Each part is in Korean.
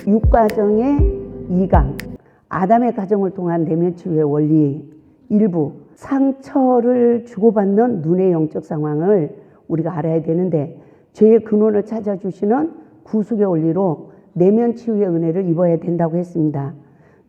6과정의 2강, 아담의 가정을 통한 내면 치유의 원리 일부, 상처를 주고받는 눈의 영적 상황을 우리가 알아야 되는데, 죄의 근원을 찾아주시는 구속의 원리로 내면 치유의 은혜를 입어야 된다고 했습니다.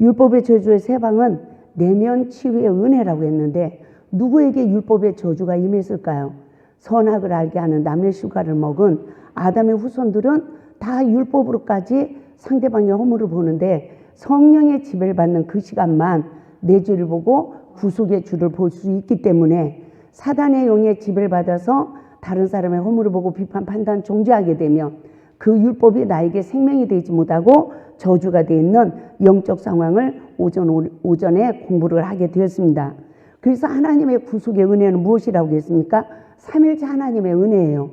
율법의 저주의 세 방은 내면 치유의 은혜라고 했는데, 누구에게 율법의 저주가 임했을까요? 선악을 알게 하는 남의 실과를 먹은 아담의 후손들은 다 율법으로까지 상대방의 허물을 보는데, 성령의 지배를 받는 그 시간만 내 죄를 보고 구속의 주를 볼 수 있기 때문에, 사단의 영의 지배를 받아서 다른 사람의 허물을 보고 비판, 판단, 정죄하게 되면 그 율법이 나에게 생명이 되지 못하고 저주가 되어 있는 영적 상황을 오전에 공부를 하게 되었습니다. 그래서 하나님의 구속의 은혜는 무엇이라고 했습니까? 삼일째 하나님의 은혜예요.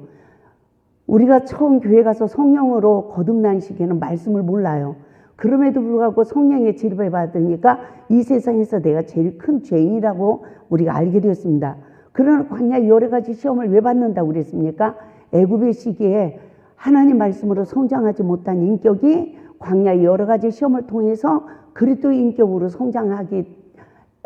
우리가 처음 교회 가서 성령으로 거듭난 시기에는 말씀을 몰라요. 그럼에도 불구하고 성령의 지배를 받으니까 이 세상에서 내가 제일 큰 죄인이라고 우리가 알게 되었습니다. 그러나 광야 여러 가지 시험을 왜 받는다고 그랬습니까? 애굽의 시기에 하나님 말씀으로 성장하지 못한 인격이 광야의 여러 가지 시험을 통해서 그리스도의 인격으로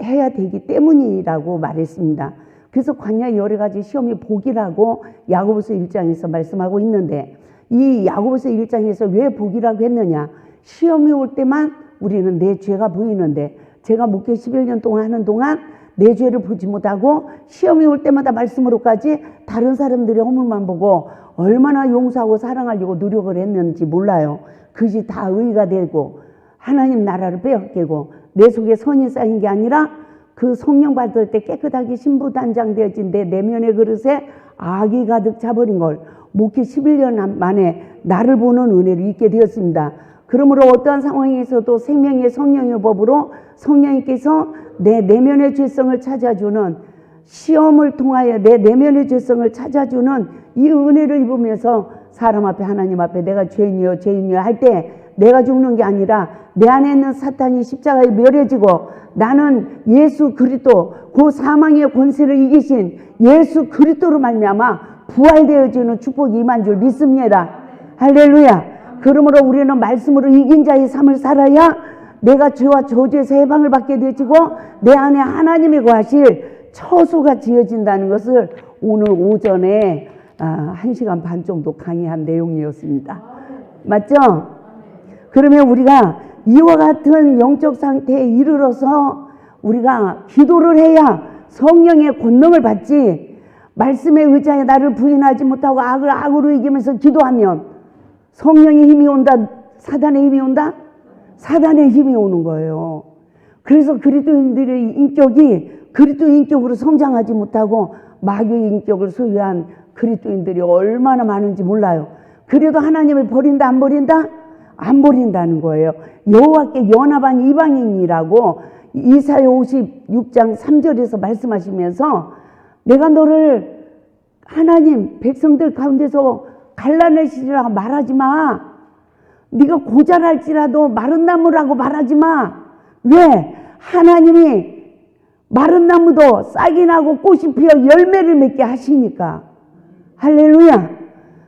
해야 되기 때문이라고 말했습니다. 그래서 광야의 여러 가지 시험이 복이라고 야고보서 1장에서 말씀하고 있는데, 이 야고보서 1장에서 왜 복이라고 했느냐? 시험이 올 때만 우리는 내 죄가 보이는데, 제가 목회 11년 동안 하는 동안 내 죄를 보지 못하고 시험이 올 때마다 말씀으로까지 다른 사람들의 허물만 보고 얼마나 용서하고 사랑하려고 노력을 했는지 몰라요. 그것이 다 의가 되고 하나님 나라를 빼앗기고 내 속에 선이 쌓인 게 아니라, 그 성령 받을 때 깨끗하게 신부단장되어진 내 내면의 그릇에 악이 가득 차버린 걸 목회 11년 만에 나를 보는 은혜를 잊게 되었습니다. 그러므로 어떠한 상황에서도 생명의 성령의 법으로 성령님께서 내 내면의 죄성을 찾아주는, 시험을 통하여 내 내면의 죄성을 찾아주는 이 은혜를 입으면서 사람 앞에, 하나님 앞에 내가 죄인이요 죄인이요 할 때 내가 죽는 게 아니라 내 안에 있는 사탄이 십자가에 멸해지고, 나는 예수 그리스도, 그 사망의 권세를 이기신 예수 그리스도로 말미암아 부활되어지는 축복이 임한 줄 믿습니다. 할렐루야. 그러므로 우리는 말씀으로 이긴 자의 삶을 살아야 내가 죄와 저주에서 해방을 받게 되어지고 내 안에 하나님이 거하실 처소가 지어진다는 것을 오늘 오전에 1시간 반 정도 강의한 내용이었습니다. 맞죠? 그러면 우리가 이와 같은 영적 상태에 이르러서 우리가 기도를 해야 성령의 권능을 받지, 말씀의 의자에 나를 부인하지 못하고 악을 악으로 이기면서 기도하면 성령의 힘이 온다? 사단의 힘이 온다? 사단의 힘이 오는 거예요. 그래서 그리스도인들의 인격이 그리스도의 인격으로 성장하지 못하고 마귀의 인격을 소유한 그리스도인들이 얼마나 많은지 몰라요. 그래도 하나님을 버린다 안 버린다? 안 버린다는 거예요. 여호와께 연합한 이방인이라고 이사야 56장 3절에서 말씀하시면서, 내가 너를 하나님 백성들 가운데서 갈라내시리라고 말하지 마. 네가 고자랄지라도 마른 나무라고 말하지 마. 왜? 하나님이 마른 나무도 싹이 나고 꽃이 피어 열매를 맺게 하시니까. 할렐루야.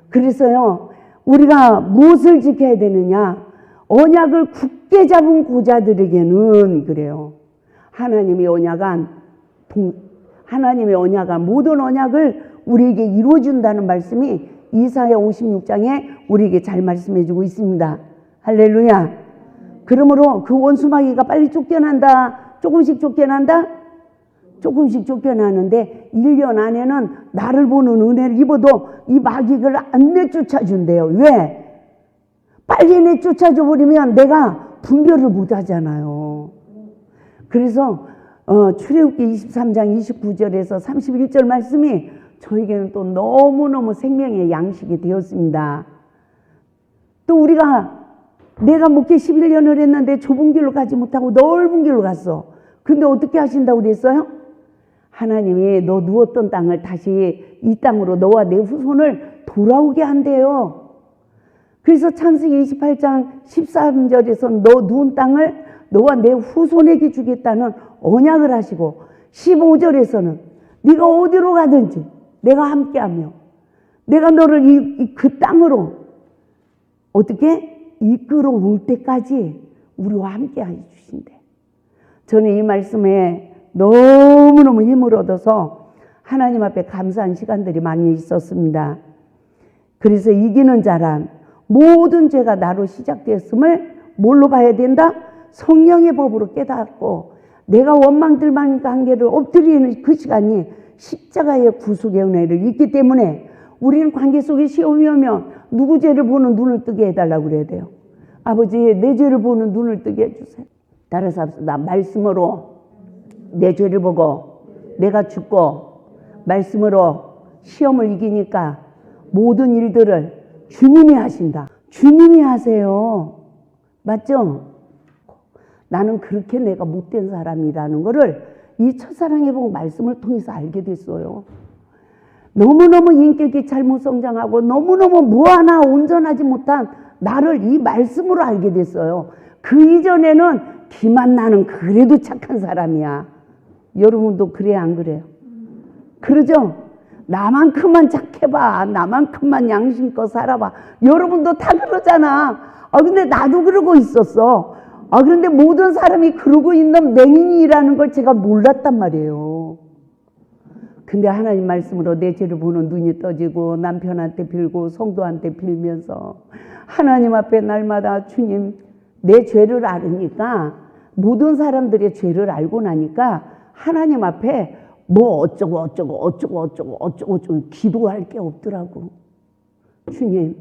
그래서요, 우리가 무엇을 지켜야 되느냐? 언약을 굳게 잡은 고자들에게는 그래요. 하나님의 언약한 모든 언약을 우리에게 이루어준다는 말씀이 이사야 56장에 우리에게 잘 말씀해 주고 있습니다. 할렐루야. 그러므로 그 원수마귀가 빨리 쫓겨난다? 조금씩 쫓겨난다? 조금씩 쫓겨나는데 1년 안에는 나를 보는 은혜를 입어도 이 마귀를 안 내쫓아준대요. 왜? 빨리 내쫓아줘 버리면 내가 분별을 못 하잖아요. 그래서 출애굽기 23장 29절에서 31절 말씀이 저에게는 또 너무너무 생명의 양식이 되었습니다. 또 내가 목회 11년을 했는데 좁은 길로 가지 못하고 넓은 길로 갔어. 근데 어떻게 하신다고 그랬어요? 하나님이 너 누웠던 땅을 다시 이 땅으로 너와 내 후손을 돌아오게 한대요. 그래서 창세기 28장 13절에서 너 누운 땅을 너와 내 후손에게 주겠다는 언약을 하시고, 15절에서는 네가 어디로 가든지 내가 함께하며 내가 너를 그 땅으로 어떻게 이끌어올 때까지 우리와 함께 해주신대. 저는 이 말씀에 너무너무 힘을 얻어서 하나님 앞에 감사한 시간들이 많이 있었습니다. 그래서 이기는 자란 모든 죄가 나로 시작되었음을 뭘로 봐야 된다? 성령의 법으로 깨닫고 내가 원망들만 관계를 엎드리는 그 시간이 십자가의 구속의 은혜를 있기 때문에 우리는 관계 속에 시험이 오면 누구 죄를 보는 눈을 뜨게 해달라고 그래야 돼요. 아버지, 내 죄를 보는 눈을 뜨게 해주세요. 따라서 합시다. 말씀으로 내 죄를 보고 내가 죽고 말씀으로 시험을 이기니까 모든 일들을 주님이 하신다. 주님이 하세요. 맞죠? 나는 그렇게 내가 못된 사람이라는 거를 이 첫사랑의 복 말씀을 통해서 알게 됐어요. 너무너무 인격이 잘못 성장하고 너무너무 무하나 온전하지 못한 나를 이 말씀으로 알게 됐어요. 그 이전에는 기만 나는 그래도 착한 사람이야. 여러분도 그래 안 그래요? 그러죠? 나만큼만 착해봐. 나만큼만 양심껏 살아봐. 여러분도 다 그러잖아. 근데 나도 그러고 있었어. 그런데 모든 사람이 그러고 있는 맹인이라는 걸 제가 몰랐단 말이에요. 근데 하나님 말씀으로 내 죄를 보는 눈이 떠지고 남편한테 빌고 성도한테 빌면서 하나님 앞에 날마다 주님 내 죄를 알으니까 모든 사람들의 죄를 알고 나니까 하나님 앞에 뭐 어쩌고 기도할 게 없더라고. 주님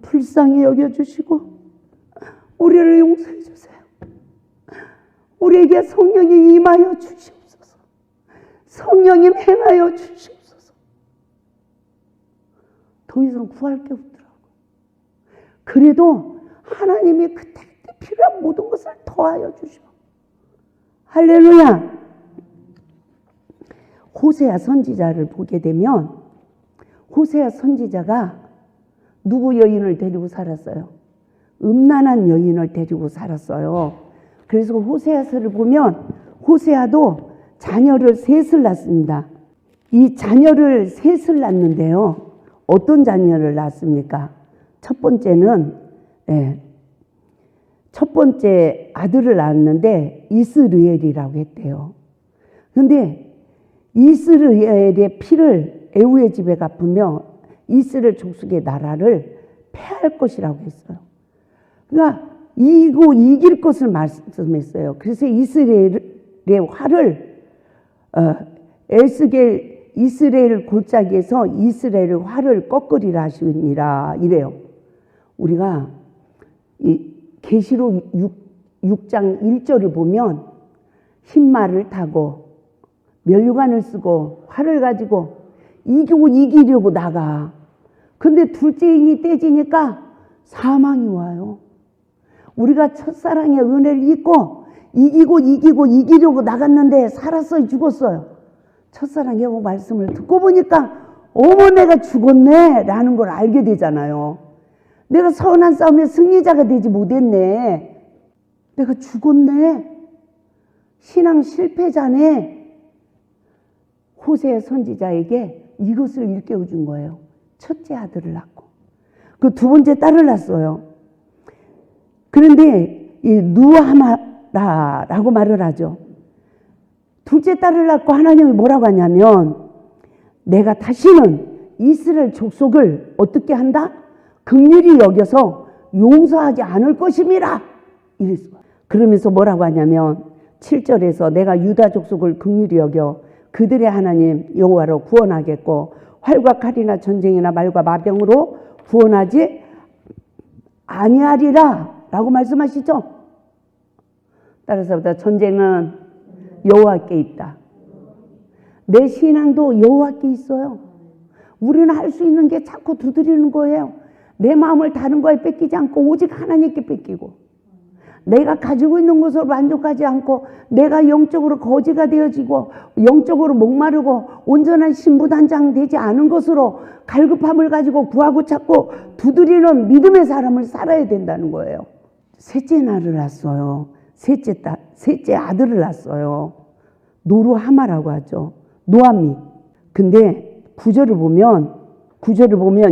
불쌍히 여겨주시고 우리를 용서해 주세요. 우리에게 성령이 임하여 주시옵소서. 성령님 행하여 주시옵소서. 더 이상 구할 게 없더라고. 그래도 하나님이 그때 필요한 모든 것을 더하여 주셔. 할렐루야. 호세아 선지자를 보게 되면 호세아 선지자가 누구 여인을 데리고 살았어요? 음란한 여인을 데리고 살았어요. 그래서 호세아서를 보면 호세아도 자녀를 셋을 낳습니다. 이 자녀를 셋을 낳는데요. 어떤 자녀를 낳습니까? 첫 번째는 첫 번째 아들을 낳았는데 이스르엘이라고 했대요. 그런데 이스라엘의 피를 에후의 집에 갚으며 이스라엘 족속의 나라를 패할 것이라고 했어요. 그러니까 이길 것을 말씀했어요. 그래서 이스라엘의 활을 이스라엘 골짜기에서 이스라엘의 활을 꺾으리라 하시니라 이래요. 우리가 이 계시록 6장 1절을 보면 흰 말을 타고 면류관을 쓰고 활을 가지고 이기려고 나가. 근데 둘째 인이 떼지니까 사망이 와요. 우리가 첫사랑의 은혜를 잊고 이기려고 나갔는데 살았어요, 죽었어요? 첫사랑의 말씀을 듣고 보니까 어머 내가 죽었네 라는 걸 알게 되잖아요. 내가 선한 싸움의 승리자가 되지 못했네. 내가 죽었네. 신앙 실패자네. 호세 선지자에게 이것을 일깨워 준 거예요. 첫째 아들을 낳고 그 두 번째 딸을 낳았어요. 그런데 이 누아마라라고 말을 하죠. 둘째 딸을 낳고 하나님이 뭐라고 하냐면 내가 다시는 이스라엘 족속을 어떻게 한다? 긍휼히 여겨서 용서하지 않을 것임이라 이랬어요. 그러면서 뭐라고 하냐면 7절에서 내가 유다 족속을 긍휼히 여겨 그들의 하나님 여호와로 구원하겠고 활과 칼이나 전쟁이나 말과 마병으로 구원하지 아니하리라 라고 말씀하시죠. 따라서 전쟁은 여호와께 있다. 내 신앙도 여호와께 있어요. 우리는 할 수 있는 게 자꾸 두드리는 거예요. 내 마음을 다른 거에 뺏기지 않고 오직 하나님께 뺏기고 내가 가지고 있는 것으로 만족하지 않고 내가 영적으로 거지가 되어지고 영적으로 목마르고 온전한 신부단장 되지 않은 것으로 갈급함을 가지고 구하고 찾고 두드리는 믿음의 사람을 살아야 된다는 거예요. 셋째 날을 낳았어요. 셋째 아들을 낳았어요. 노루하마라고 하죠. 노아미. 근데 구절을 보면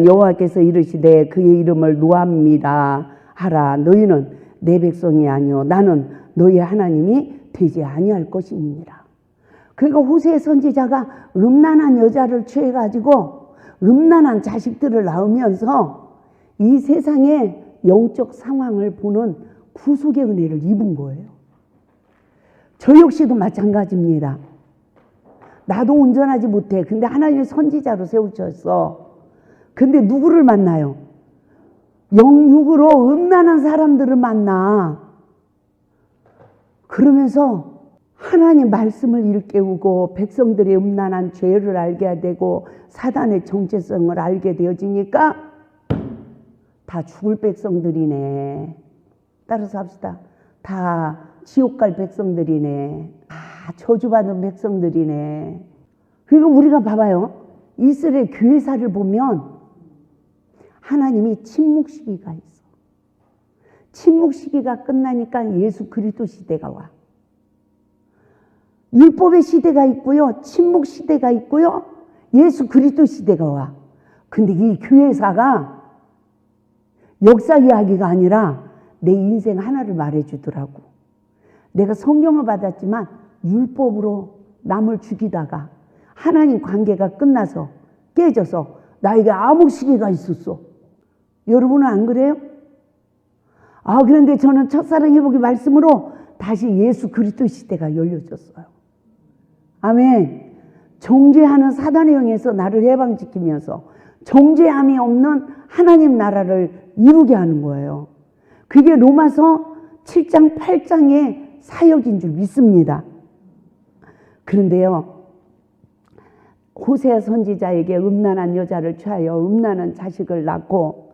여호와께서 이르시되 그의 이름을 노아미라 하라. 너희는 내 백성이 아니요 나는 너희 하나님이 되지 아니할 것이니라. 그러니까 호세아 선지자가 음란한 여자를 취해가지고 음란한 자식들을 낳으면서 이 세상의 영적 상황을 보는 구속의 은혜를 입은 거예요. 저 역시도 마찬가지입니다. 나도 운전하지 못해. 근데 하나님의 선지자로 세우셨어. 근데 누구를 만나요? 영육으로 음란한 사람들을 만나. 그러면서 하나님 말씀을 일깨우고 백성들의 음란한 죄를 알게 되고 사단의 정체성을 알게 되어지니까 다 죽을 백성들이네. 따라서 합시다. 다 지옥 갈 백성들이네. 다 저주받은 백성들이네. 그리고 우리가 봐봐요. 이스라엘 교회사를 보면 하나님이 침묵 시기가 있어. 침묵 시기가 끝나니까 예수 그리스도 시대가 와. 율법의 시대가 있고요. 침묵 시대가 있고요. 예수 그리스도 시대가 와. 근데 이 교회사가 역사 이야기가 아니라 내 인생 하나를 말해주더라고. 내가 성경을 받았지만 율법으로 남을 죽이다가 하나님 관계가 끝나서 깨져서 나에게 암흑 시기가 있었어. 여러분은 안 그래요? 그런데 저는 첫사랑 회복의 말씀으로 다시 예수 그리스도 시대가 열려졌어요. 아멘. 정죄하는 사단의 영에서 나를 해방시키면서 정죄함이 없는 하나님 나라를 이루게 하는 거예요. 그게 로마서 7장 8장의 사역인 줄 믿습니다. 그런데요, 호세아 선지자에게 음란한 여자를 취하여 음란한 자식을 낳고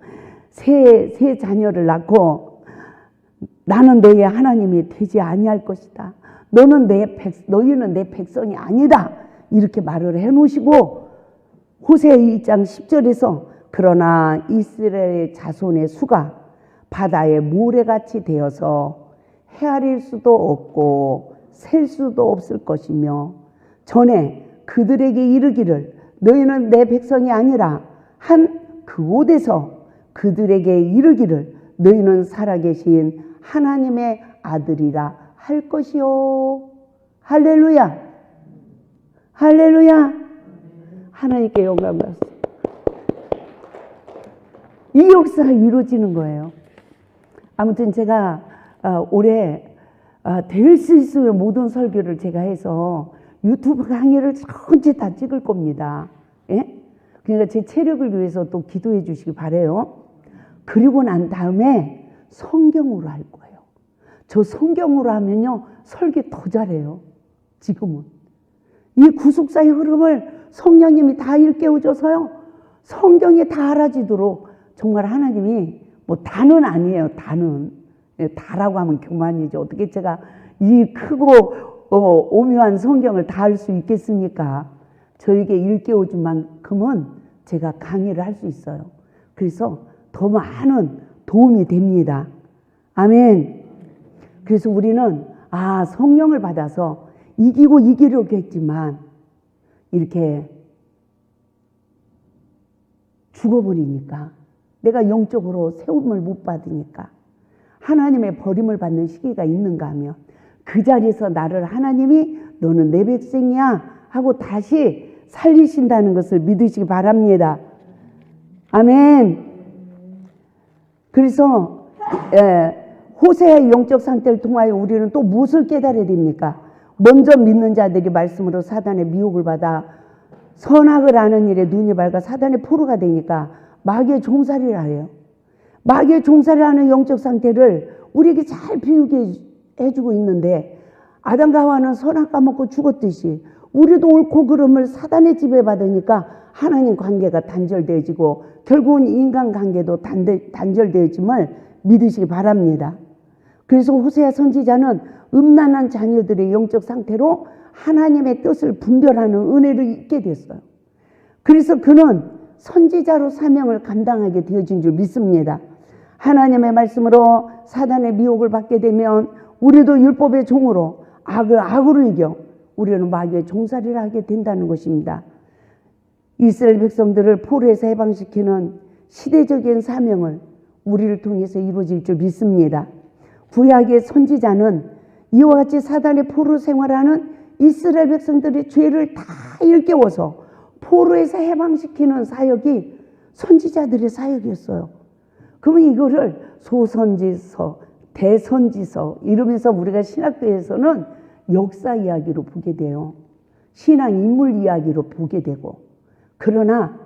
세 자녀를 낳고 나는 너희 하나님이 되지 아니할 것이다. 너희는 내 백성이 아니다. 이렇게 말을 해놓으시고 호세아 2장 10절에서 그러나 이스라엘 자손의 수가 바다의 모래같이 되어서 헤아릴 수도 없고 셀 수도 없을 것이며 전에 그들에게 이르기를 너희는 내 백성이 아니라 한 그곳에서 그들에게 이르기를 너희는 살아계신 하나님의 아들이라 할 것이요. 할렐루야. 할렐루야. 하나님께 영광 받습니다. 이 역사가 이루어지는 거예요. 아무튼 제가 올해 될 수 있으면 모든 설교를 제가 해서 유튜브 강의를 전체 다 찍을 겁니다. 예? 그러니까 제 체력을 위해서 또 기도해 주시기 바라요. 그리고 난 다음에 성경으로 할 거예요. 저 성경으로 하면요 설교 더 잘해요. 지금은 이 구속사의 흐름을 성령님이 다 일깨워줘서요 성경에 다 알아지도록 정말 하나님이 뭐 다는 아니에요. 다는 다라고 하면 교만이죠. 어떻게 제가 이 크고 오묘한 성경을 다 할 수 있겠습니까? 저에게 일깨워준 만큼은 제가 강의를 할 수 있어요. 그래서 더 많은 도움이 됩니다. 아멘. 그래서 우리는 성령을 받아서 이기려고 했지만 이렇게 죽어버리니까 내가 영적으로 세움을 못 받으니까 하나님의 버림을 받는 시기가 있는가 하면 그 자리에서 나를 하나님이 너는 내 백성이야 하고 다시 살리신다는 것을 믿으시기 바랍니다. 아멘. 그래서 호세아의 영적 상태를 통하여 우리는 또 무엇을 깨달아야 됩니까? 먼저 믿는 자들이 말씀으로 사단의 미혹을 받아 선악을 아는 일에 눈이 밝아 사단의 포로가 되니까 마귀의 종살이를 해요. 마귀의 종살이를 하는 영적 상태를 우리에게 잘 비우게 해주고 있는데 아담과 하와는 선악 까먹고 죽었듯이 우리도 옳고 그름을 사단의 지배받으니까 하나님 관계가 단절되어지고 결국은 인간관계도 단절되어짐을 믿으시기 바랍니다. 그래서 호세아 선지자는 음란한 자녀들의 영적 상태로 하나님의 뜻을 분별하는 은혜를 잊게 됐어요. 그래서 그는 선지자로 사명을 감당하게 되어진 줄 믿습니다. 하나님의 말씀으로 사단의 미혹을 받게 되면 우리도 율법의 종으로 악을 악으로 이겨 우리는 마귀의 종살이를 하게 된다는 것입니다. 이스라엘 백성들을 포로에서 해방시키는 시대적인 사명을 우리를 통해서 이루어질 줄 믿습니다. 구약의 선지자는 이와 같이 사단의 포로 생활하는 이스라엘 백성들의 죄를 다 일깨워서 포로에서 해방시키는 사역이 선지자들의 사역이었어요. 그러면 이거를 소선지서, 대선지서 이러면서 우리가 신학교에서는 역사 이야기로 보게 돼요. 신앙 인물 이야기로 보게 되고, 그러나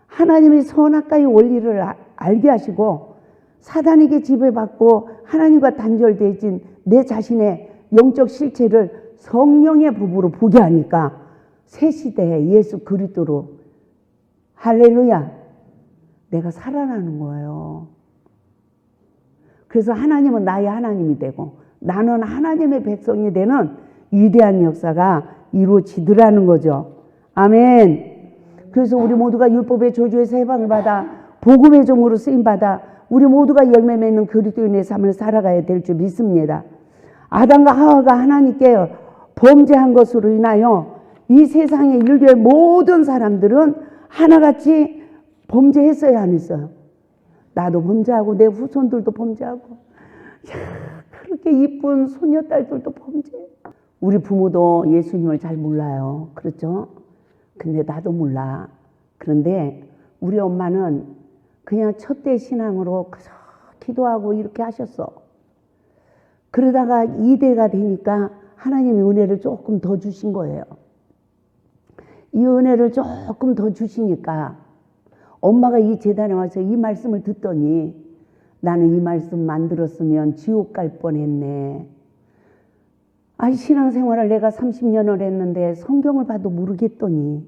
하나님의 선악과의 원리를 알게 하시고 사단에게 지배받고 하나님과 단절되어진 내 자신의 영적 실체를 성령의 법으로 보게 하니까 새 시대에 예수 그리스도로 할렐루야 내가 살아나는 거예요. 그래서 하나님은 나의 하나님이 되고 나는 하나님의 백성이 되는 위대한 역사가 이루어지더라는 거죠. 아멘. 그래서 우리 모두가 율법의 저주에서 해방을 받아 복음의 종으로 쓰임받아 우리 모두가 열매 맺는 그리스도인의 삶을 살아가야 될 줄 믿습니다. 아담과 하와가 하나님께 범죄한 것으로 인하여 이 세상의 인류의 모든 사람들은 하나같이 범죄했어야 안 했어요. 나도 범죄하고 내 후손들도 범죄하고 그렇게 이쁜 소녀딸들도 범죄. 우리 부모도 예수님을 잘 몰라요. 그렇죠? 근데 나도 몰라. 그런데 우리 엄마는 그냥 첫대 신앙으로 기도하고 이렇게 하셨어. 그러다가 2대가 되니까 하나님이 은혜를 조금 더 주신 거예요. 이 은혜를 조금 더 주시니까 엄마가 이 재단에 와서 이 말씀을 듣더니 나는 이 말씀만 들었으면 지옥 갈 뻔했네. 신앙생활을 내가 30년을 했는데 성경을 봐도 모르겠더니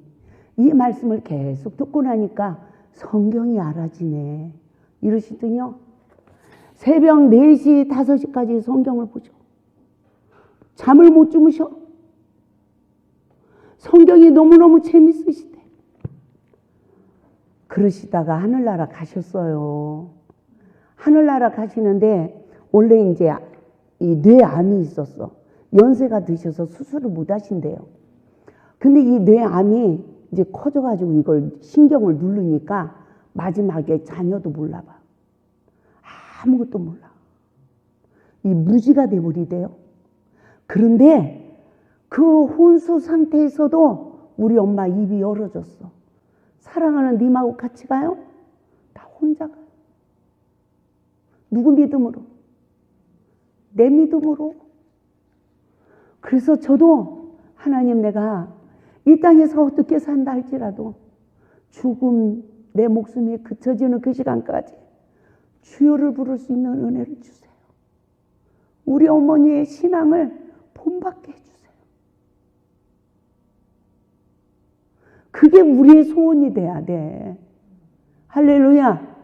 이 말씀을 계속 듣고 나니까 성경이 알아지네. 이러시더니요. 새벽 4시, 5시까지 성경을 보죠. 잠을 못 주무셔. 성경이 너무너무 재밌으시대. 그러시다가 하늘나라 가셨어요. 하늘나라 가시는데 원래 이제 이 뇌암이 있었어. 연세가 드셔서 수술을 못 하신대요. 근데 이 뇌암이 이제 커져가지고 이걸 신경을 누르니까 마지막에 자녀도 몰라봐. 아무것도 몰라. 이 무지가 돼버리대요. 그런데 그 혼수 상태에서도 우리 엄마 입이 열어졌어. 사랑하는 님하고 같이 가요? 다 혼자 가요. 누구 믿음으로? 내 믿음으로. 그래서 저도 하나님 내가 이 땅에서 어떻게 산다 할지라도 죽음 내 목숨이 그쳐지는 그 시간까지 주여를 부를 수 있는 은혜를 주세요. 우리 어머니의 신앙을 본받게 해주세요. 그게 우리의 소원이 돼야 돼. 할렐루야.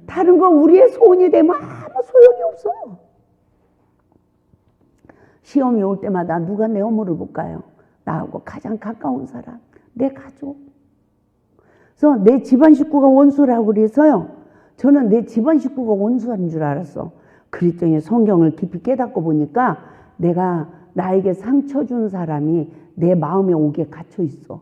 다른 거 우리의 소원이 되면 아무 소용이 없어. 시험이 올 때마다 누가 내 어머를 볼까요? 나하고 가장 가까운 사람, 내 가족. 그래서 내 집안 식구가 원수라고 그래서요. 저는 내 집안 식구가 원수인 줄 알았어. 그랬더니 성경을 깊이 깨닫고 보니까 내가 나에게 상처 준 사람이 내 마음에 오게 갇혀 있어.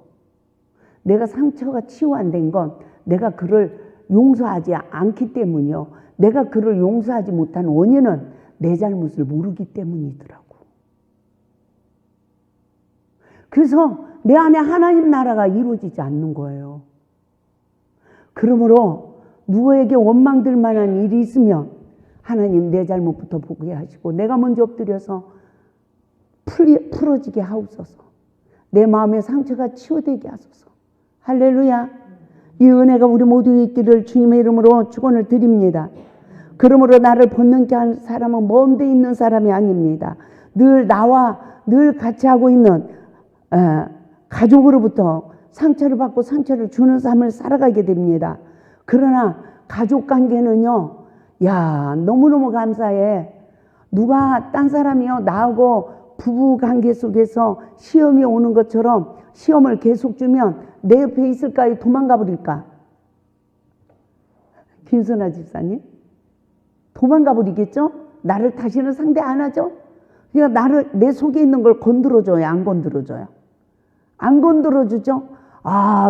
내가 상처가 치유 안 된 건 내가 그를 용서하지 않기 때문이요. 내가 그를 용서하지 못한 원인은 내 잘못을 모르기 때문이더라고. 그래서 내 안에 하나님 나라가 이루어지지 않는 거예요. 그러므로 누구에게 원망될 만한 일이 있으면 하나님 내 잘못부터 보게 하시고 내가 먼저 엎드려서 풀어지게 하옵소서. 내 마음의 상처가 치유되게 하소서. 할렐루야. 이 은혜가 우리 모두에 있기를 주님의 이름으로 축원을 드립니다. 그러므로 나를 번능케 한 사람은 먼 데 있는 사람이 아닙니다. 늘 나와 늘 같이 하고 있는 가족으로부터 상처를 받고 상처를 주는 삶을 살아가게 됩니다. 그러나 가족 관계는요, 너무너무 감사해. 누가 딴 사람이요, 나하고 부부 관계 속에서 시험이 오는 것처럼 시험을 계속 주면 내 옆에 있을까요? 도망가 버릴까? 김선아 집사님? 도망가 버리겠죠? 나를 다시는 상대 안 하죠? 그러니까 내 속에 있는 걸 건드려줘요? 안 건드려줘요? 안 건드려주죠?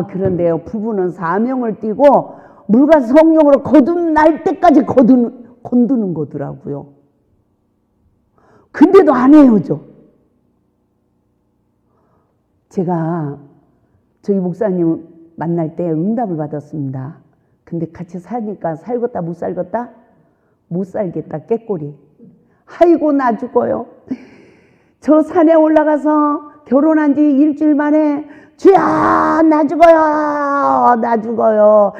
그런데요, 부부는 사명을 띠고 물과 성령으로 거듭날 때까지 건드는 거더라고요. 근데도 안 헤어져. 제가 저희 목사님 만날 때 응답을 받았습니다. 근데 같이 사니까 살겠다 못 살겠다? 못 살겠다 깨꼬리. 아이고 나 죽어요. 저 산에 올라가서 결혼한 지 일주일 만에 주야 나 죽어요 나 죽어요.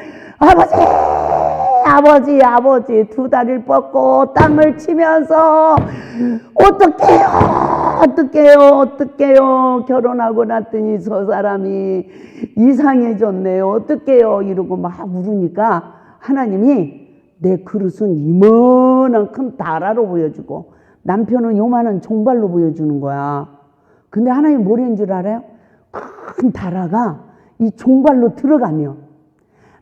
아버지 두 다리를 뻗고 땅을 치면서 어떡해요 결혼하고 났더니 저 사람이 이상해졌네요 어떡해요 이러고 막 울으니까 하나님이 내 그릇은 이만한 큰 다라로 보여주고 남편은 요만한 종발로 보여주는 거야. 근데 하나님 뭐라는 줄 알아요? 큰 다라가 이 종발로 들어가면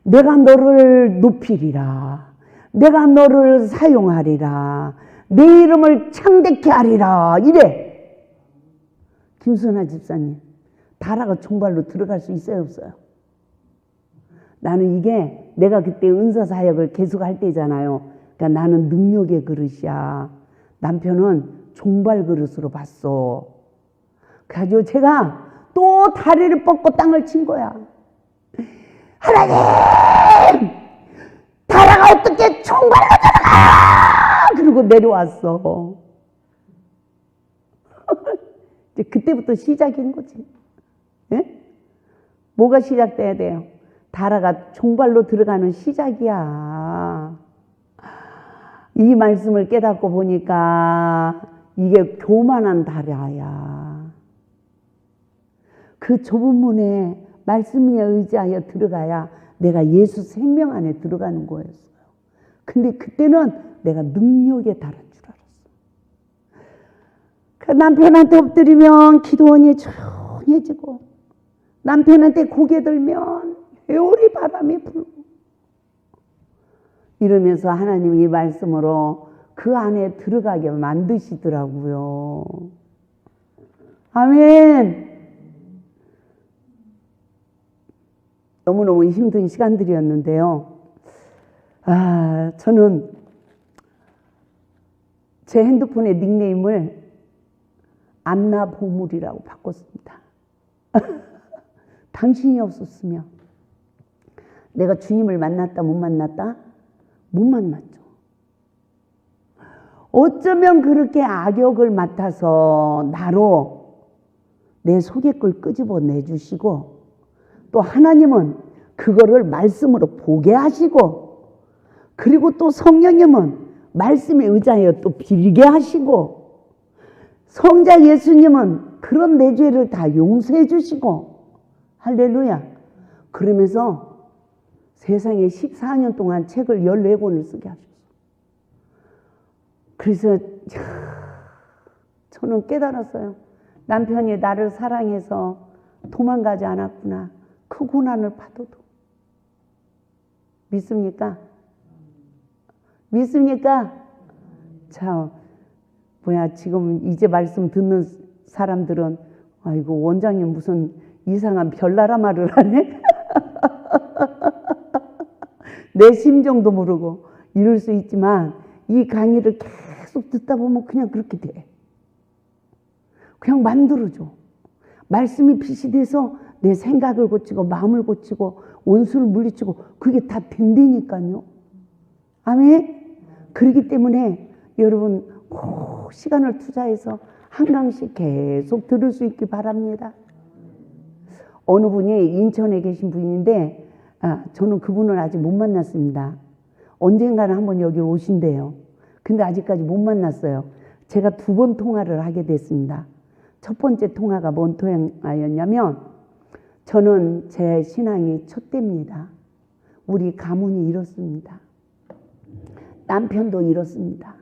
내가 너를 높이리라. 내가 너를 사용하리라. 내 이름을 창대케 하리라. 이래. 김순아 집사님, 다라가 종발로 들어갈 수 있어요, 없어요? 나는 이게 내가 그때 은사 사역을 계속 할 때잖아요. 그러니까 나는 능력의 그릇이야. 남편은 종발 그릇으로 봤어. 그래가지고 제가 또 다리를 뻗고 땅을 친 거야. 하나님! 다라가 어떻게 종발로 들어가! 그리고 내려왔어. 이제 그때부터 시작인 거지. 예? 뭐가 시작돼야 돼요? 다라가 종발로 들어가는 시작이야. 이 말씀을 깨닫고 보니까 이게 교만한 다라야. 그 좁은 문에 말씀에 의지하여 들어가야 내가 예수 생명 안에 들어가는 거였어요. 근데 그때는 내가 능력에 달한 줄 알았어. 그 남편한테 엎드리면 기도원이 조용해지고 남편한테 고개 들면 회오리 바람이 불고 이러면서 하나님이 이 말씀으로 그 안에 들어가게 만드시더라고요. 아멘. 너무너무 힘든 시간들이었는데요. 저는 제 핸드폰의 닉네임을 안나 보물이라고 바꿨습니다. 당신이 없었으면 내가 주님을 만났다 못 만났다? 못 만났죠. 어쩌면 그렇게 악역을 맡아서 나로 내 속의 걸 끄집어 내주시고 또 하나님은 그거를 말씀으로 보게 하시고 그리고 또 성령님은 말씀에 의지하여 또 빌게 하시고 성자 예수님은 그런 내 죄를 다 용서해 주시고 할렐루야. 그러면서 세상에 14년 동안 책을 14권을 쓰게 하셨어요. 그래서 저는 깨달았어요. 남편이 나를 사랑해서 도망가지 않았구나. 그 고난을 받아도. 믿습니까? 믿습니까? 자, 지금 이제 말씀 듣는 사람들은 아이고 원장님 무슨 이상한 별나라 말을 하네? 내 심정도 모르고 이럴 수 있지만 이 강의를 계속 듣다 보면 그냥 그렇게 돼. 그냥 만들어줘. 말씀이 빛이 돼서 내 생각을 고치고 마음을 고치고 원수를 물리치고 그게 다 된다니까요. 아멘. 그렇기 때문에 여러분 꼭 시간을 투자해서 한 강씩 계속 들을 수 있기 바랍니다. 어느 분이 인천에 계신 분인데 저는 그분을 아직 못 만났습니다. 언젠가는 한번 여기 오신대요. 근데 아직까지 못 만났어요. 제가 2번 통화를 하게 됐습니다. 첫 번째 통화가 뭔 통화였냐면 저는 제 신앙이 촛대입니다. 우리 가문이 이렇습니다. 남편도 이렇습니다.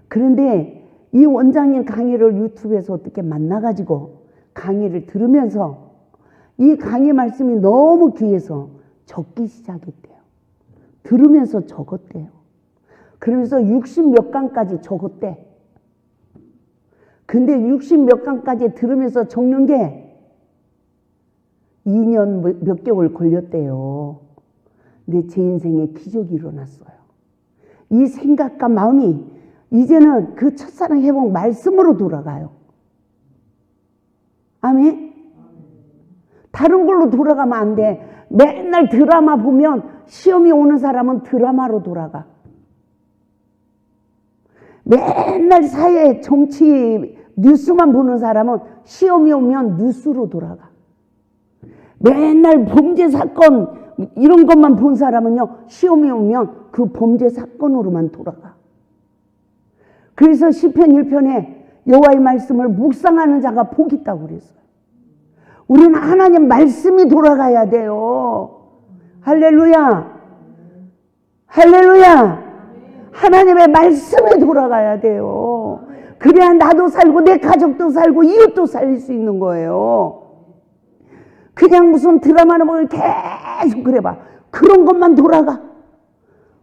그런데 이 원장님 강의를 유튜브에서 어떻게 만나가지고 강의를 들으면서 이 강의 말씀이 너무 귀해서 적기 시작했대요. 들으면서 적었대요. 그러면서 60몇 강까지 적었대. 근데 60몇 강까지 들으면서 적는 게 2년 몇 개월 걸렸대요. 근데 제 인생에 기적이 일어났어요. 이 생각과 마음이 이제는 그 첫사랑 회복 말씀으로 돌아가요. 아멘? 다른 걸로 돌아가면 안 돼. 맨날 드라마 보면 시험이 오는 사람은 드라마로 돌아가. 맨날 사회 정치 뉴스만 보는 사람은 시험이 오면 뉴스로 돌아가. 맨날 범죄 사건 이런 것만 본 사람은요, 시험이 오면 그 범죄 사건으로만 돌아가. 그래서 시편 1편에 여호와의 말씀을 묵상하는 자가 복이 있다고 그랬어요. 우리는 하나님 말씀이 돌아가야 돼요. 할렐루야. 할렐루야. 하나님의 말씀이 돌아가야 돼요. 그래야 나도 살고 내 가족도 살고 이웃도 살릴 수 있는 거예요. 그냥 무슨 드라마나 보면 계속 그래봐. 그런 것만 돌아가.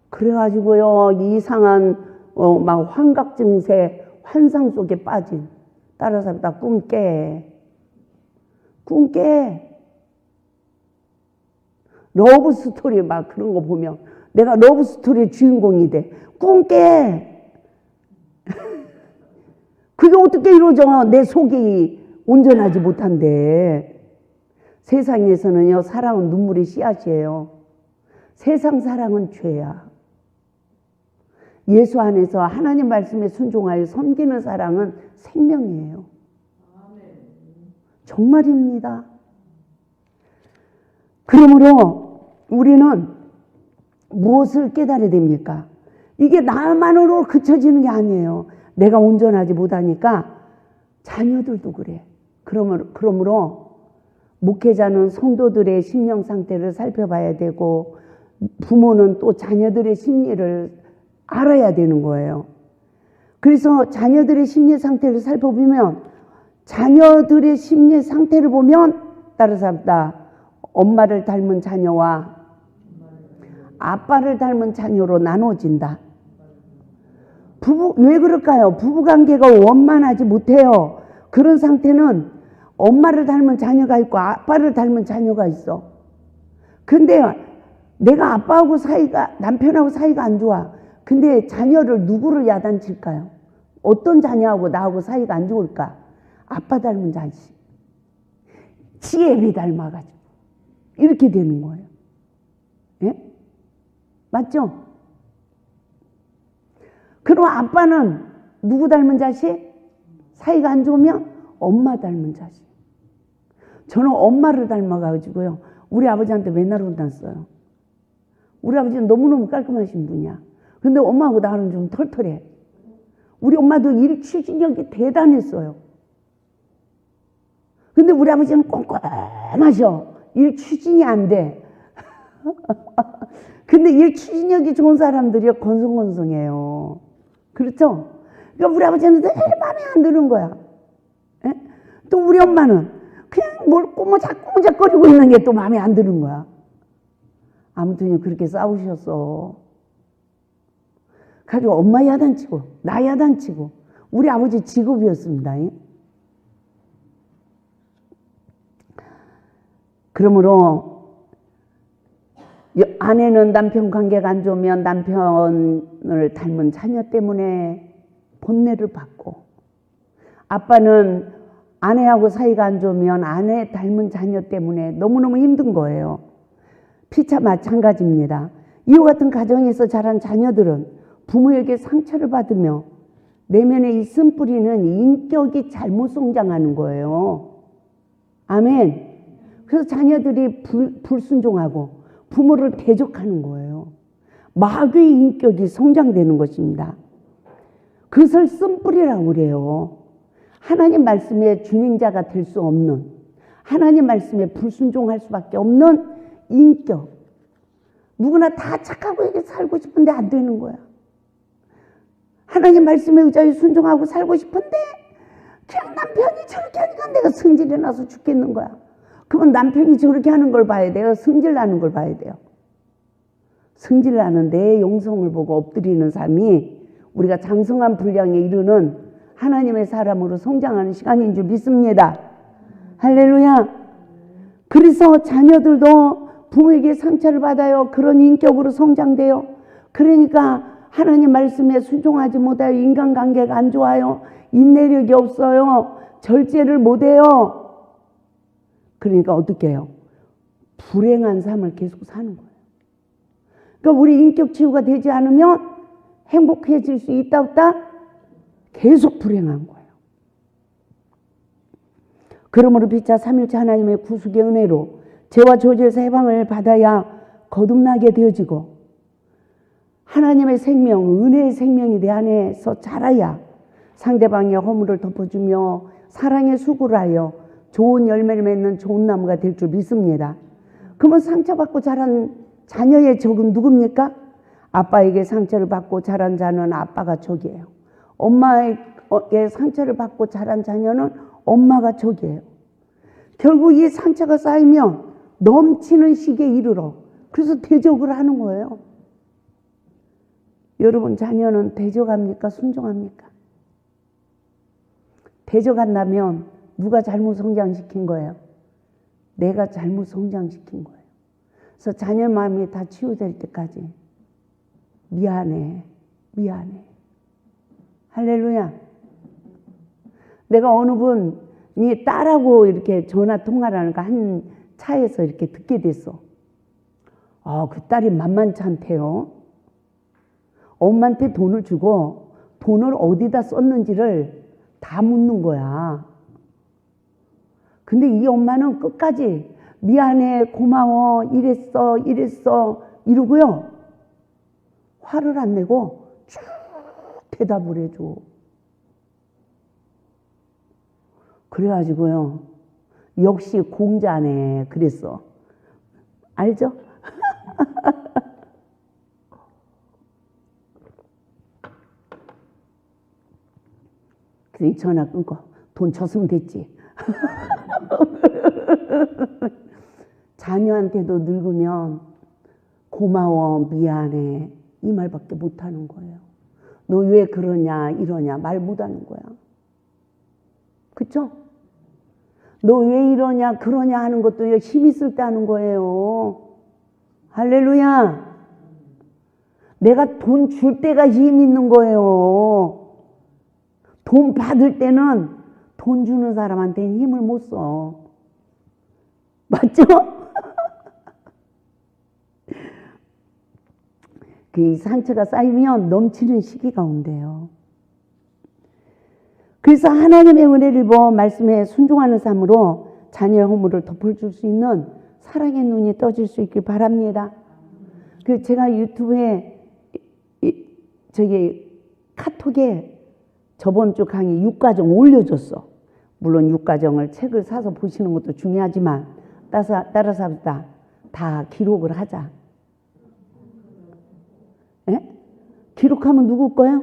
그래가지고요, 이상한 막 환각 증세, 환상 속에 빠진, 따라서 다 꿈 깨. 러브 스토리 막 그런 거 보면 내가 러브 스토리의 주인공이 돼. 꿈 깨. 그게 어떻게 이루어져? 내 속이 온전하지 못한데. 세상에서는요, 사랑은 눈물의 씨앗이에요. 세상 사랑은 죄야. 예수 안에서 하나님 말씀에 순종하여 섬기는 사랑은 생명이에요. 정말입니다. 그러므로 우리는 무엇을 깨달아야 됩니까? 이게 나만으로 그쳐지는 게 아니에요. 내가 온전하지 못하니까 자녀들도 그래. 그러므로 목회자는 성도들의 심령 상태를 살펴봐야 되고, 부모는 또 자녀들의 심리를 알아야 되는 거예요. 그래서 자녀들의 심리 상태를 살펴보면, 자녀들의 심리 상태를 보면 따라서 합니다. 엄마를 닮은 자녀와 아빠를 닮은 자녀로 나눠진다. 왜 그럴까요? 부부관계가 원만하지 못해요. 그런 상태는 엄마를 닮은 자녀가 있고 아빠를 닮은 자녀가 있어. 근데 내가 아빠하고 남편하고 사이가 안 좋아. 근데 자녀를 누구를 야단칠까요? 어떤 자녀하고 나하고 사이가 안 좋을까? 아빠 닮은 자식. 지혜비 닮아가지고. 이렇게 되는 거예요. 예? 맞죠? 그럼 아빠는 누구 닮은 자식? 사이가 안 좋으면 엄마 닮은 자식. 저는 엄마를 닮아가지고요, 우리 아버지한테 맨날 혼났어요. 우리 아버지는 너무너무 깔끔하신 분이야. 근데 엄마하고 나는 좀 털털해. 우리 엄마도 일 추진력이 대단했어요. 근데 우리 아버지는 꼼꼼하셔. 일 추진이 안 돼. 근데 일 추진력이 좋은 사람들이 건성건성해요. 그렇죠? 그러니까 우리 아버지는 늘 마음에 안 드는 거야. 에? 또 우리 엄마는 그냥 뭘 꼬무작꼬무작거리고 있는 게 또 마음에 안 드는 거야. 아무튼 그렇게 싸우셨어. 가지고 엄마 야단치고 나 야단치고. 우리 아버지 직업이었습니다. 그러므로 아내는 남편 관계가 안 좋으면 남편을 닮은 자녀 때문에 본뇌를 받고, 아빠는 아내하고 사이가 안 좋으면 아내 닮은 자녀 때문에 너무너무 힘든 거예요. 피차 마찬가지입니다. 이와 같은 가정에서 자란 자녀들은 부모에게 상처를 받으며 내면에 이 쓴뿌리는 인격이 잘못 성장하는 거예요. 아멘. 그래서 자녀들이 불순종하고 부모를 대적하는 거예요. 마귀의 인격이 성장되는 것입니다. 그것을 쓴뿌리라고 그래요. 하나님 말씀의 준행자가 될 수 없는, 하나님 말씀에 불순종할 수밖에 없는 인격. 누구나 다 착하고 이렇게 살고 싶은데 안 되는 거야. 하나님 말씀에 의지하여 순종하고 살고 싶은데 그냥 남편이 저렇게 하니까 내가 승질이 나서 죽겠는 거야. 그러면 남편이 저렇게 하는 걸 봐야 돼요? 승질 나는 걸 봐야 돼요? 승질 나는 내 용성을 보고 엎드리는 삶이 우리가 장성한 분량에 이르는 하나님의 사람으로 성장하는 시간인 줄 믿습니다. 할렐루야. 그래서 자녀들도 부모에게 상처를 받아요. 그런 인격으로 성장돼요. 그러니까 하나님 말씀에 순종하지 못하여 인간관계가 안 좋아요. 인내력이 없어요. 절제를 못해요. 그러니까 어떻게 해요? 불행한 삶을 계속 사는 거예요. 그러니까 우리 인격 치유가 되지 않으면 행복해질 수 있다 없다? 계속 불행한 거예요. 그러므로 피차 삼일체 하나님의 구속의 은혜로 죄와 저주에서 해방을 받아야 거듭나게 되어지고 하나님의 생명, 은혜의 생명이 내 안에서 자라야 상대방의 허물을 덮어주며 사랑의 수고를 하여 좋은 열매를 맺는 좋은 나무가 될 줄 믿습니다. 그러면 상처받고 자란 자녀의 적은 누굽니까? 아빠에게 상처를 받고 자란 자는 아빠가 적이에요. 엄마에게 상처를 받고 자란 자녀는 엄마가 적이에요. 결국 이 상처가 쌓이면 넘치는 시기에 이르러 그래서 대적을 하는 거예요. 여러분 자녀는 대적합니까? 순종합니까? 대적한다면 누가 잘못 성장시킨 거예요? 내가 잘못 성장시킨 거예요. 그래서 자녀 마음이 다 치유될 때까지 미안해. 할렐루야. 내가 어느 분이 딸하고 이렇게 전화 통화를 하니까 한 차에서 이렇게 듣게 됐어. 그 딸이 만만치 않대요. 엄마한테 돈을 주고 돈을 어디다 썼는지를 다 묻는 거야. 근데 이 엄마는 끝까지 미안해, 고마워, 이랬어 이러고요. 화를 안 내고 쭉 대답을 해줘. 그래가지고요. 역시 공자네 그랬어. 알죠? 그래서 이 전화 끊고 돈 줬으면 됐지. 자녀한테도 늙으면 고마워, 미안해 이 말밖에 못하는 거예요. 너 왜 그러냐 이러냐 말 못하는 거야. 그쵸? 너 왜 이러냐 그러냐 하는 것도 힘 있을 때 하는 거예요. 할렐루야. 내가 돈 줄 때가 힘 있는 거예요. 돈 받을 때는 돈 주는 사람한테는 힘을 못 써. 맞죠? 그 상처가 쌓이면 넘치는 시기가 온대요. 그래서 하나님의 은혜를 입어 말씀에 순종하는 삶으로 자녀의 허물을 덮어줄 수 있는 사랑의 눈이 떠질 수 있길 바랍니다. 그 제가 유튜브에 카톡에 저번 주 강의 6과정 올려줬어. 물론 6과정을 책을 사서 보시는 것도 중요하지만 따라서 다 기록을 하자. 에? 기록하면 누구 거야?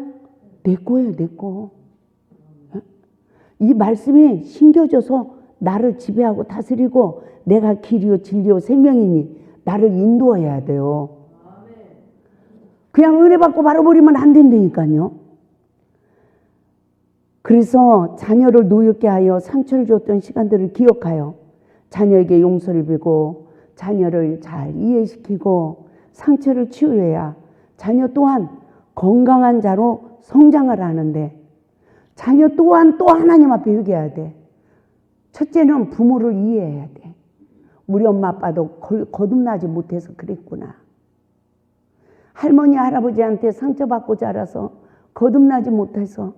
내 거예요, 내 거. 에? 이 말씀이 심겨져서 나를 지배하고 다스리고 내가 길이요 진리요 생명이니 나를 인도해야 돼요. 그냥 은혜 받고 말아버리면 안 된다니까요. 그래서 자녀를 노엽게 하여 상처를 줬던 시간들을 기억하여 자녀에게 용서를 빌고 자녀를 잘 이해시키고 상처를 치유해야 자녀 또한 건강한 자로 성장을 하는데 자녀 또한 또 하나님 앞에 회개해야 돼. 첫째는 부모를 이해해야 돼. 우리 엄마 아빠도 거듭나지 못해서 그랬구나. 할머니 할아버지한테 상처받고 자라서 거듭나지 못해서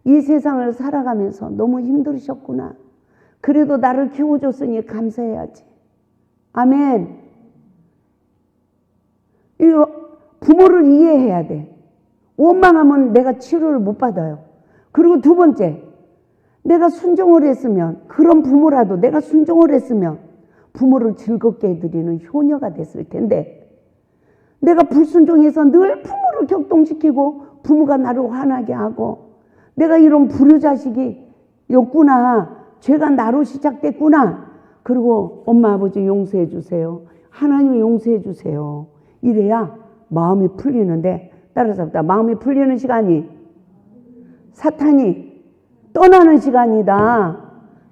이 세상을 살아가면서 너무 힘들으셨구나. 그래도 나를 키워줬으니 감사해야지. 아멘. 부모를 이해해야 돼. 원망하면 내가 치료를 못 받아요. 그리고 두 번째, 내가 순종을 했으면, 그런 부모라도 내가 순종을 했으면 부모를 즐겁게 해드리는 효녀가 됐을 텐데 내가 불순종해서 늘 부모를 격동시키고 부모가 나를 화나게 하고 내가 이런 불효자식이었구나. 죄가 나로 시작됐구나. 그리고 엄마 아버지 용서해 주세요. 하나님 용서해 주세요. 이래야 마음이 풀리는데 따라서 마음이 풀리는 시간이 사탄이 떠나는 시간이다.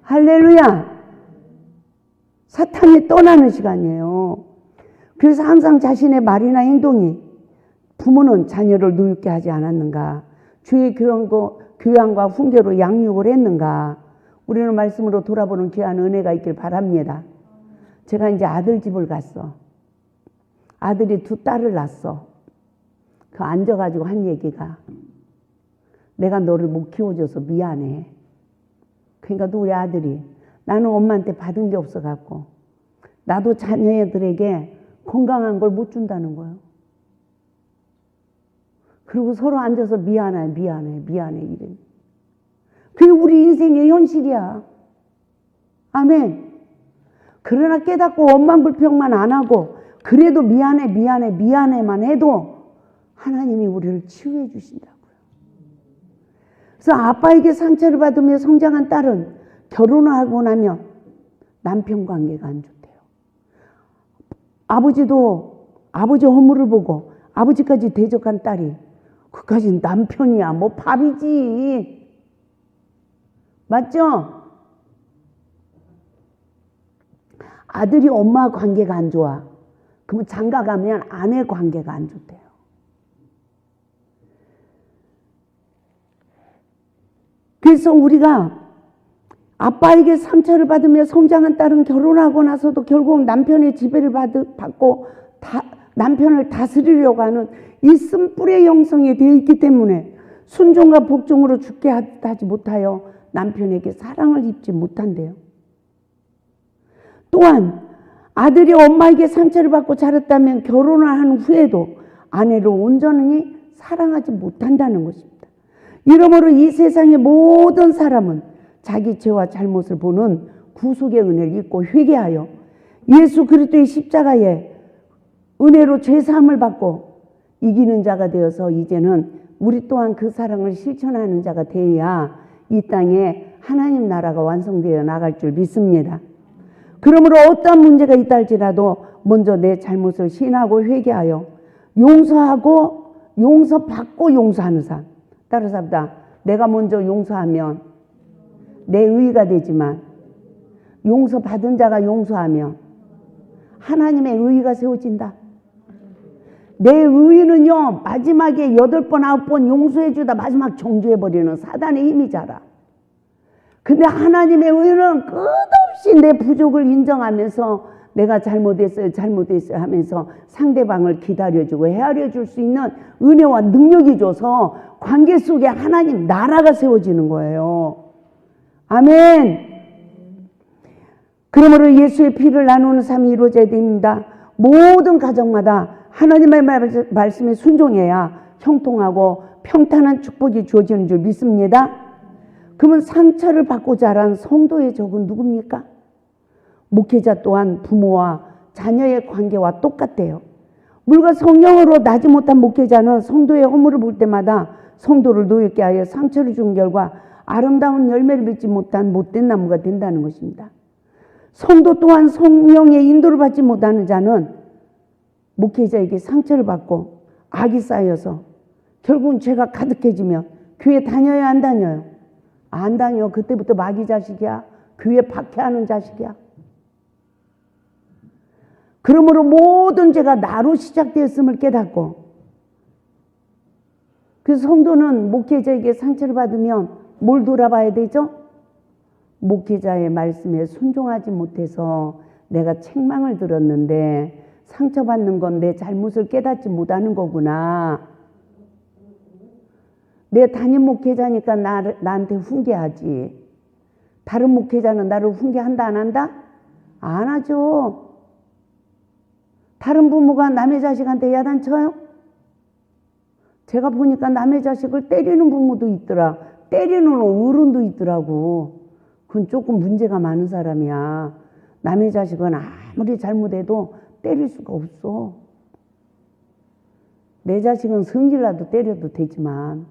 할렐루야. 사탄이 떠나는 시간이에요. 그래서 항상 자신의 말이나 행동이 부모는 자녀를 노엽게 하지 않았는가? 주의 교양과 훈계로 양육을 했는가? 우리는 말씀으로 돌아보는 귀한 은혜가 있길 바랍니다. 제가 이제 아들 집을 갔어. 아들이 두 딸을 낳았어. 그 앉아가지고 한 얘기가, 내가 너를 못 키워줘서 미안해. 그러니까 또 우리 아들이, 나는 엄마한테 받은 게 없어갖고 나도 자녀들에게 건강한 걸 못 준다는 거예요. 그리고 서로 앉아서 미안해 이래. 그게 우리 인생의 현실이야. 아멘. 그러나 깨닫고 원망 불평만 안 하고 그래도 미안해만 해도 하나님이 우리를 치유해 주신다고요. 그래서 아빠에게 상처를 받으며 성장한 딸은 결혼을 하고 나면 남편 관계가 안 좋대요. 아버지도 아버지 허물을 보고 아버지까지 대적한 딸이, 그까지 남편이야 뭐 밥이지. 맞죠? 아들이 엄마 관계가 안 좋아. 그러면 장가 가면 아내 관계가 안 좋대요. 그래서 우리가 아빠에게 상처를 받으며 성장한 딸은 결혼하고 나서도 결국 남편의 지배를 받고 남편을 다스리려고 하는 이 쓴뿌리의 영성이 되어 있기 때문에 순종과 복종으로 죽게 하지 못하여 남편에게 사랑을 입지 못한대요. 또한 아들이 엄마에게 상처를 받고 자랐다면 결혼을 한 후에도 아내를 온전히 사랑하지 못한다는 것입니다. 이러므로 이 세상의 모든 사람은 자기 죄와 잘못을 보는 구속의 은혜를 잊고 회개하여 예수 그리스도의 십자가에 은혜로 죄사함을 받고 이기는 자가 되어서 이제는 우리 또한 그 사랑을 실천하는 자가 되어야 이 땅에 하나님 나라가 완성되어 나갈 줄 믿습니다. 그러므로 어떠한 문제가 있다 할지라도 먼저 내 잘못을 시인하고 회개하여 용서하고 용서받고 용서하는 삶. 따라서 합니다. 내가 먼저 용서하면 내 의의가 되지만 용서받은 자가 용서하면 하나님의 의의가 세워진다. 내 의의는요, 마지막에 8번 9번 용서해주다 마지막 정죄해버리는 사단의 힘이 자라. 근데 하나님의 의의는 끝없이 내 부족을 인정하면서 내가 잘못했어요 하면서 상대방을 기다려주고 헤아려줄 수 있는 은혜와 능력이 줘서 관계 속에 하나님 나라가 세워지는 거예요. 아멘. 그러므로 예수의 피를 나누는 삶이 이루어져야 됩니다. 모든 가정마다 하나님의 말씀에 순종해야 형통하고 평탄한 축복이 주어지는 줄 믿습니다. 그러면 상처를 받고 자란 성도의 적은 누굽니까? 목회자 또한 부모와 자녀의 관계와 똑같대요. 물과 성령으로 나지 못한 목회자는 성도의 허물을 볼 때마다 성도를 노엽게 하여 상처를 준 결과 아름다운 열매를 맺지 못한 못된 나무가 된다는 것입니다. 성도 또한 성령의 인도를 받지 못하는 자는 목회자에게 상처를 받고 악이 쌓여서 결국은 죄가 가득해지면 교회 다녀야 안 다녀요? 안 다녀. 그때부터 마귀 자식이야. 교회 박해하는 자식이야. 그러므로 모든 죄가 나로 시작되었음을 깨닫고, 그래서 성도는 목회자에게 상처를 받으면 뭘 돌아봐야 되죠? 목회자의 말씀에 순종하지 못해서 내가 책망을 들었는데 상처받는 건 내 잘못을 깨닫지 못하는 거구나. 내 담임 목회자니까 나한테 훈계하지. 다른 목회자는 나를 훈계한다 안 한다? 안 하죠. 다른 부모가 남의 자식한테 야단쳐요? 제가 보니까 남의 자식을 때리는 부모도 있더라. 때리는 어른도 있더라고. 그건 조금 문제가 많은 사람이야. 남의 자식은 아무리 잘못해도 때릴 수가 없어. 내 자식은 성질나도 때려도 되지만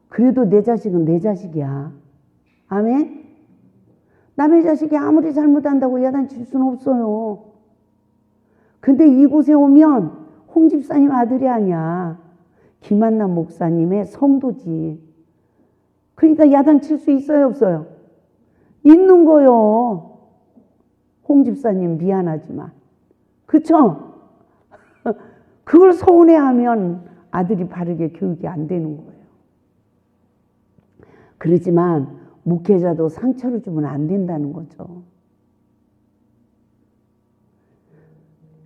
그래도 내 자식은 내 자식이야. 아멘? 남의 자식이 아무리 잘못한다고 야단칠 수는 없어요. 근데 이곳에 오면 홍 집사님 아들이 아니야. 김한남 목사님의 성도지. 그러니까 야단칠 수 있어요 없어요? 있는 거요. 홍 집사님 미안하지만 그쵸? 그걸 서운해하면 아들이 바르게 교육이 안 되는 거예요. 그렇지만 목회자도 상처를 주면 안 된다는 거죠.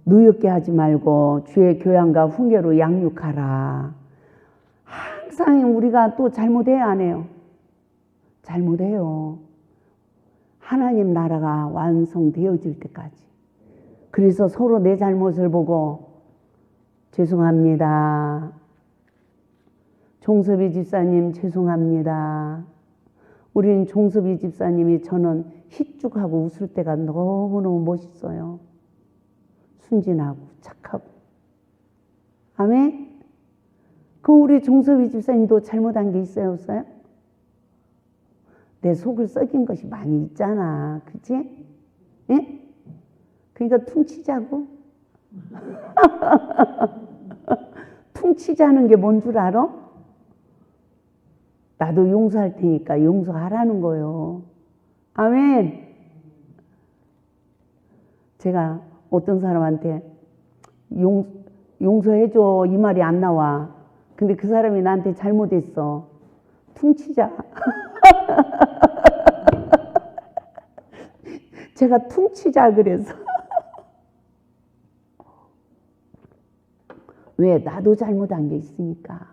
누욕게 하지 말고 주의 교양과 훈계로 양육하라. 항상 우리가 또 잘못해야 안 해요. 잘못해요. 하나님 나라가 완성되어질 때까지. 그래서 서로 내 잘못을 보고 죄송합니다. 종섭이 집사님 죄송합니다. 우리는 종섭이 집사님이 저는 희죽하고 웃을 때가 너무너무 멋있어요. 순진하고 착하고. 아멘? 그럼 우리 종섭이 집사님도 잘못한 게 있어요, 없어요? 내 속을 썩인 것이 많이 있잖아. 그치? 예? 그러니까 퉁치자고. 퉁치자는 게 뭔 줄 알아? 나도 용서할 테니까 용서하라는 거예요. 아멘. 제가 어떤 사람한테 용서해줘 이 말이 안 나와. 근데 그 사람이 나한테 잘못했어. 퉁치자. 제가 퉁치자 그래서. 왜? 나도 잘못한 게 있으니까.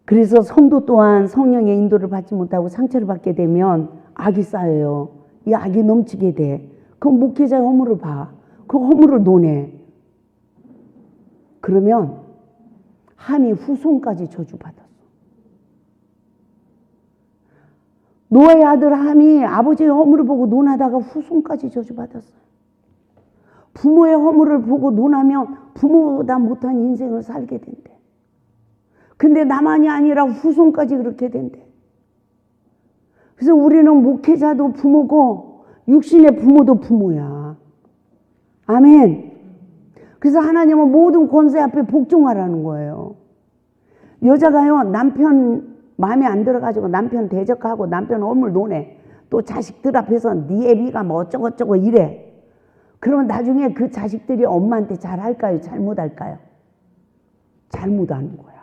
그래서 성도 또한 성령의 인도를 받지 못하고 상처를 받게 되면 악이 쌓여요. 이 악이 넘치게 돼. 그럼 목회자의 허물을 봐. 그 허물을 논해. 그러면 함이 후손까지 저주받았어. 노아의 아들 함이 아버지의 허물을 보고 논하다가 후손까지 저주받았어요. 부모의 허물을 보고 논하면 부모보다 못한 인생을 살게 된대. 근데 나만이 아니라 후손까지 그렇게 된대. 그래서 우리는 목회자도 부모고 육신의 부모도 부모야. 아멘. 그래서 하나님은 모든 권세 앞에 복종하라는 거예요. 여자가요, 남편 마음에 안 들어가지고 남편 대적하고 남편 허물 논해. 또 자식들 앞에서 네 애비가 뭐 어쩌고저쩌고 이래. 그러면 나중에 그 자식들이 엄마한테 잘할까요? 잘못할까요? 잘못하는 거야.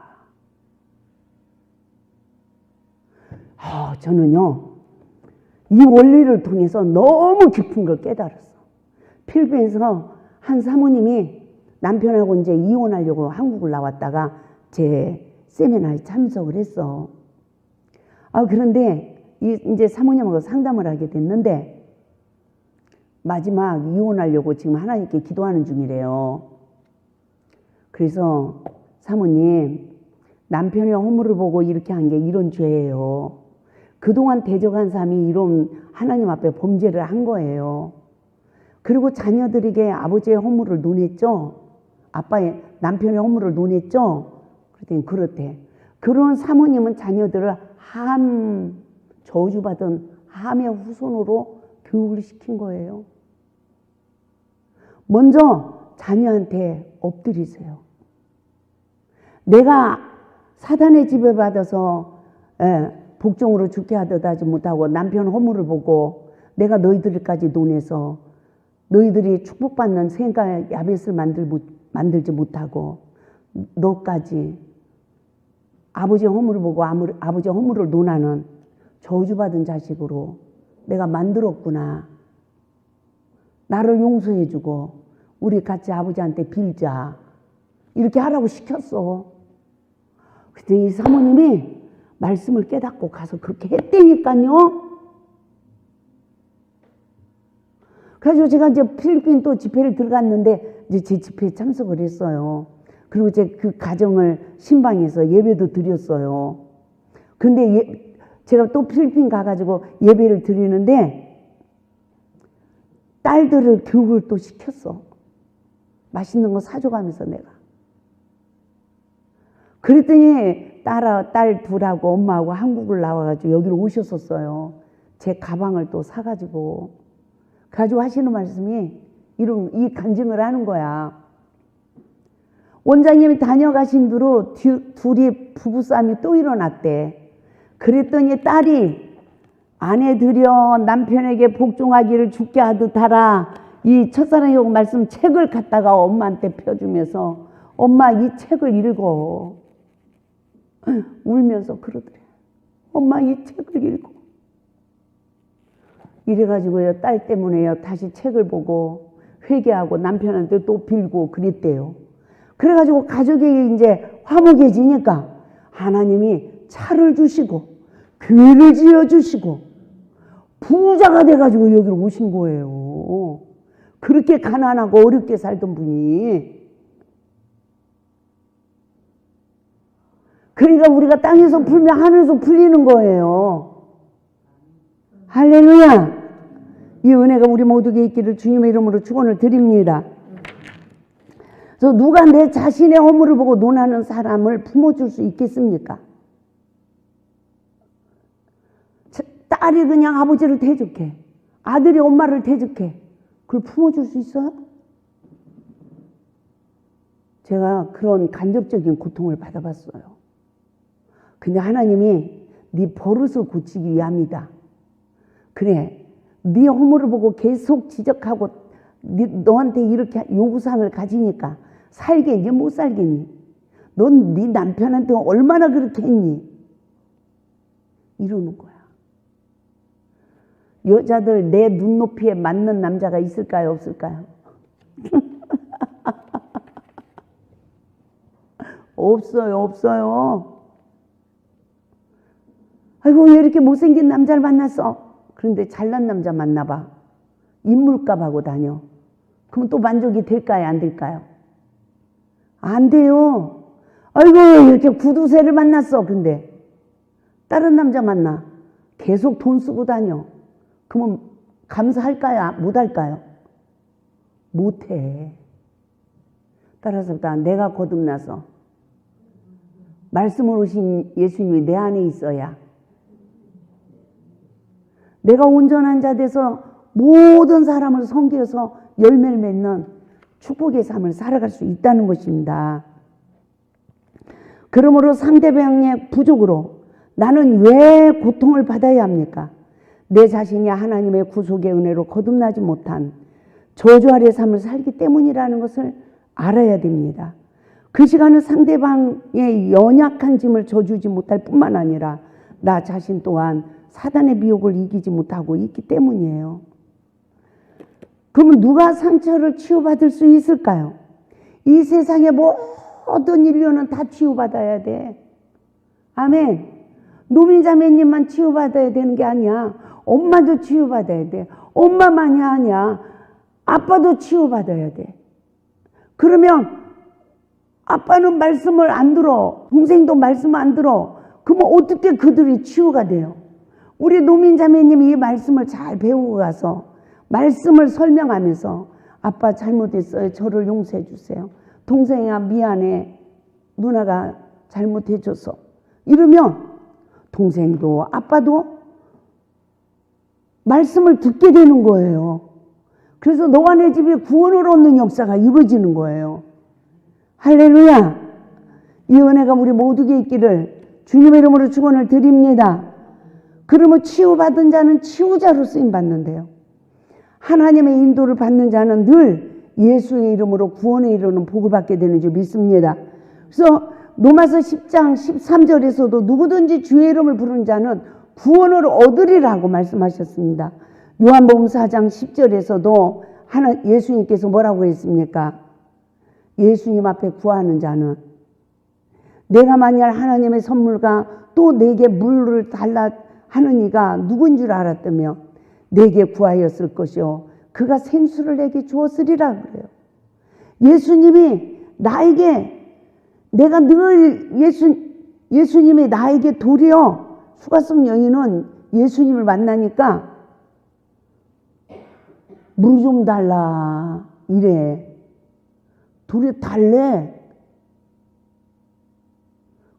저는요, 이 원리를 통해서 너무 깊은 걸 깨달았어. 필리핀에서 한 사모님이 남편하고 이제 이혼하려고 한국을 나왔다가 제 세미나에 참석을 했어. 그런데 이제 사모님하고 상담을 하게 됐는데 마지막 이혼하려고 지금 하나님께 기도하는 중이래요. 그래서 사모님, 남편의 허물을 보고 이렇게 한 게 이런 죄예요. 그동안 대적한 사람이 이런 하나님 앞에 범죄를 한 거예요. 그리고 자녀들에게 아버지의 허물을 논했죠. 아빠의 남편의 허물을 논했죠. 그랬더니 그렇대. 그런 사모님은 자녀들을 함, 저주받은 함의 후손으로 교육을 시킨 거예요. 먼저 자녀한테 엎드리세요. 내가 사단의 지배받아서 복종으로 죽게 하지 못하고 남편 허물을 보고 내가 너희들까지 논해서 너희들이 축복받는 생각 야벳을 만들지 못하고 너까지 아버지의 허물을 보고 아버지의 허물을 논하는 저주받은 자식으로 내가 만들었구나. 나를 용서해주고 우리 같이 아버지한테 빌자. 이렇게 하라고 시켰어. 그때 이 사모님이 말씀을 깨닫고 가서 그렇게 했다니까요. 그래가지고 제가 이제 필리핀 또 집회를 들어갔는데 이제 제 집회에 참석을 했어요. 그리고 이제 그 가정을 신방에서 예배도 드렸어요. 근데 제가 또 필리핀 가가지고 예배를 드리는데 딸들을 교육을 또 시켰어. 맛있는 거 사줘가면서 내가. 그랬더니 딸 둘하고 엄마하고 한국을 나와가지고 여기를 오셨었어요. 제 가방을 또 사가지고. 가지고 하시는 말씀이 이 간증을 하는 거야. 원장님이 다녀가신 뒤로 둘이 부부싸움이 또 일어났대. 그랬더니 딸이 아내 들여 남편에게 복종하기를 죽게 하듯 하라. 이 첫사랑의 말씀 책을 갖다가 엄마한테 펴주면서 엄마 이 책을 읽어. 울면서 그러더래. 엄마 이 책을 읽어. 이래가지고요 딸 때문에요 다시 책을 보고 회개하고 남편한테 또 빌고 그랬대요. 그래가지고 가족이 이제 화목해지니까 하나님이 차를 주시고 교회를 지어주시고 부자가 돼가지고 여기로 오신 거예요. 그렇게 가난하고 어렵게 살던 분이. 그러니까 우리가 땅에서 풀면 하늘에서 풀리는 거예요. 할렐루야. 이 은혜가 우리 모두에게 있기를 주님의 이름으로 축원을 드립니다. 그래서 누가 내 자신의 허물을 보고 논하는 사람을 품어줄 수 있겠습니까? 딸이 그냥 아버지를 대적해. 아들이 엄마를 대적해. 그걸 품어줄 수 있어요? 제가 그런 간접적인 고통을 받아봤어요. 근데 하나님이 네 버릇을 고치기 위함이다. 그래, 네 허물을 보고 계속 지적하고 너한테 이렇게 요구사항을 가지니까 살겠니? 못 살겠니? 넌 네 남편한테 얼마나 그렇게 했니? 이러는 거야. 여자들 내 눈높이에 맞는 남자가 있을까요? 없을까요? 없어요. 없어요. 아이고 왜 이렇게 못생긴 남자를 만났어? 그런데 잘난 남자 만나봐. 인물값 하고 다녀. 그럼 또 만족이 될까요? 안 될까요? 안 돼요. 아이고 이렇게 구두쇠를 만났어. 근데 다른 남자 만나. 계속 돈 쓰고 다녀. 그러면 감사할까요? 못할까요? 못해. 따라서 내가 거듭나서 말씀으로 오신 예수님이 내 안에 있어야 내가 온전한 자 돼서 모든 사람을 섬겨서 열매를 맺는 축복의 삶을 살아갈 수 있다는 것입니다. 그러므로 상대방의 부족으로 나는 왜 고통을 받아야 합니까? 내 자신이 하나님의 구속의 은혜로 거듭나지 못한 저주 아래 삶을 살기 때문이라는 것을 알아야 됩니다. 그 시간은 상대방의 연약한 짐을 져주지 못할 뿐만 아니라 나 자신 또한 사단의 미혹을 이기지 못하고 있기 때문이에요. 그러면 누가 상처를 치유받을 수 있을까요? 이 세상의 모든 인류는 다 치유받아야 돼. 아멘. 노민자매님만 치유받아야 되는 게 아니야. 엄마도 치유받아야 돼. 엄마만이 아니야. 아빠도 치유받아야 돼. 그러면 아빠는 말씀을 안 들어. 동생도 말씀 안 들어. 그러면 어떻게 그들이 치유가 돼요? 우리 노민자매님이 이 말씀을 잘 배우고 가서 말씀을 설명하면서 아빠 잘못했어요. 저를 용서해 주세요. 동생아 미안해. 누나가 잘못해 줬어. 이러면 동생도 아빠도 말씀을 듣게 되는 거예요. 그래서 너와 내 집에 구원을 얻는 역사가 이루어지는 거예요. 할렐루야. 이 은혜가 우리 모두에게 있기를 주님의 이름으로 축원을 드립니다. 그러면 치유받은 자는 치유자로 쓰임받는데요. 하나님의 인도를 받는 자는 늘 예수의 이름으로 구원에 이르는 복을 받게 되는 줄 믿습니다. 그래서 로마서 10장 13절에서도 누구든지 주의 이름을 부르는 자는 구원을 얻으리라고 말씀하셨습니다. 요한복음 4장 10절에서도 예수님께서 뭐라고 했습니까? 예수님 앞에 구하는 자는 내가 만약 하나님의 선물과 또 내게 물을 달라 하는 이가 누군 줄 알았다며 내게 구하였을 것이요 그가 생수를 내게 주었으리라 그래요. 예수님이 나에게 내가 늘 예수님이 나에게 도리어 수가성 여인은 예수님을 만나니까 물 좀 달라 이래. 도리어 달래.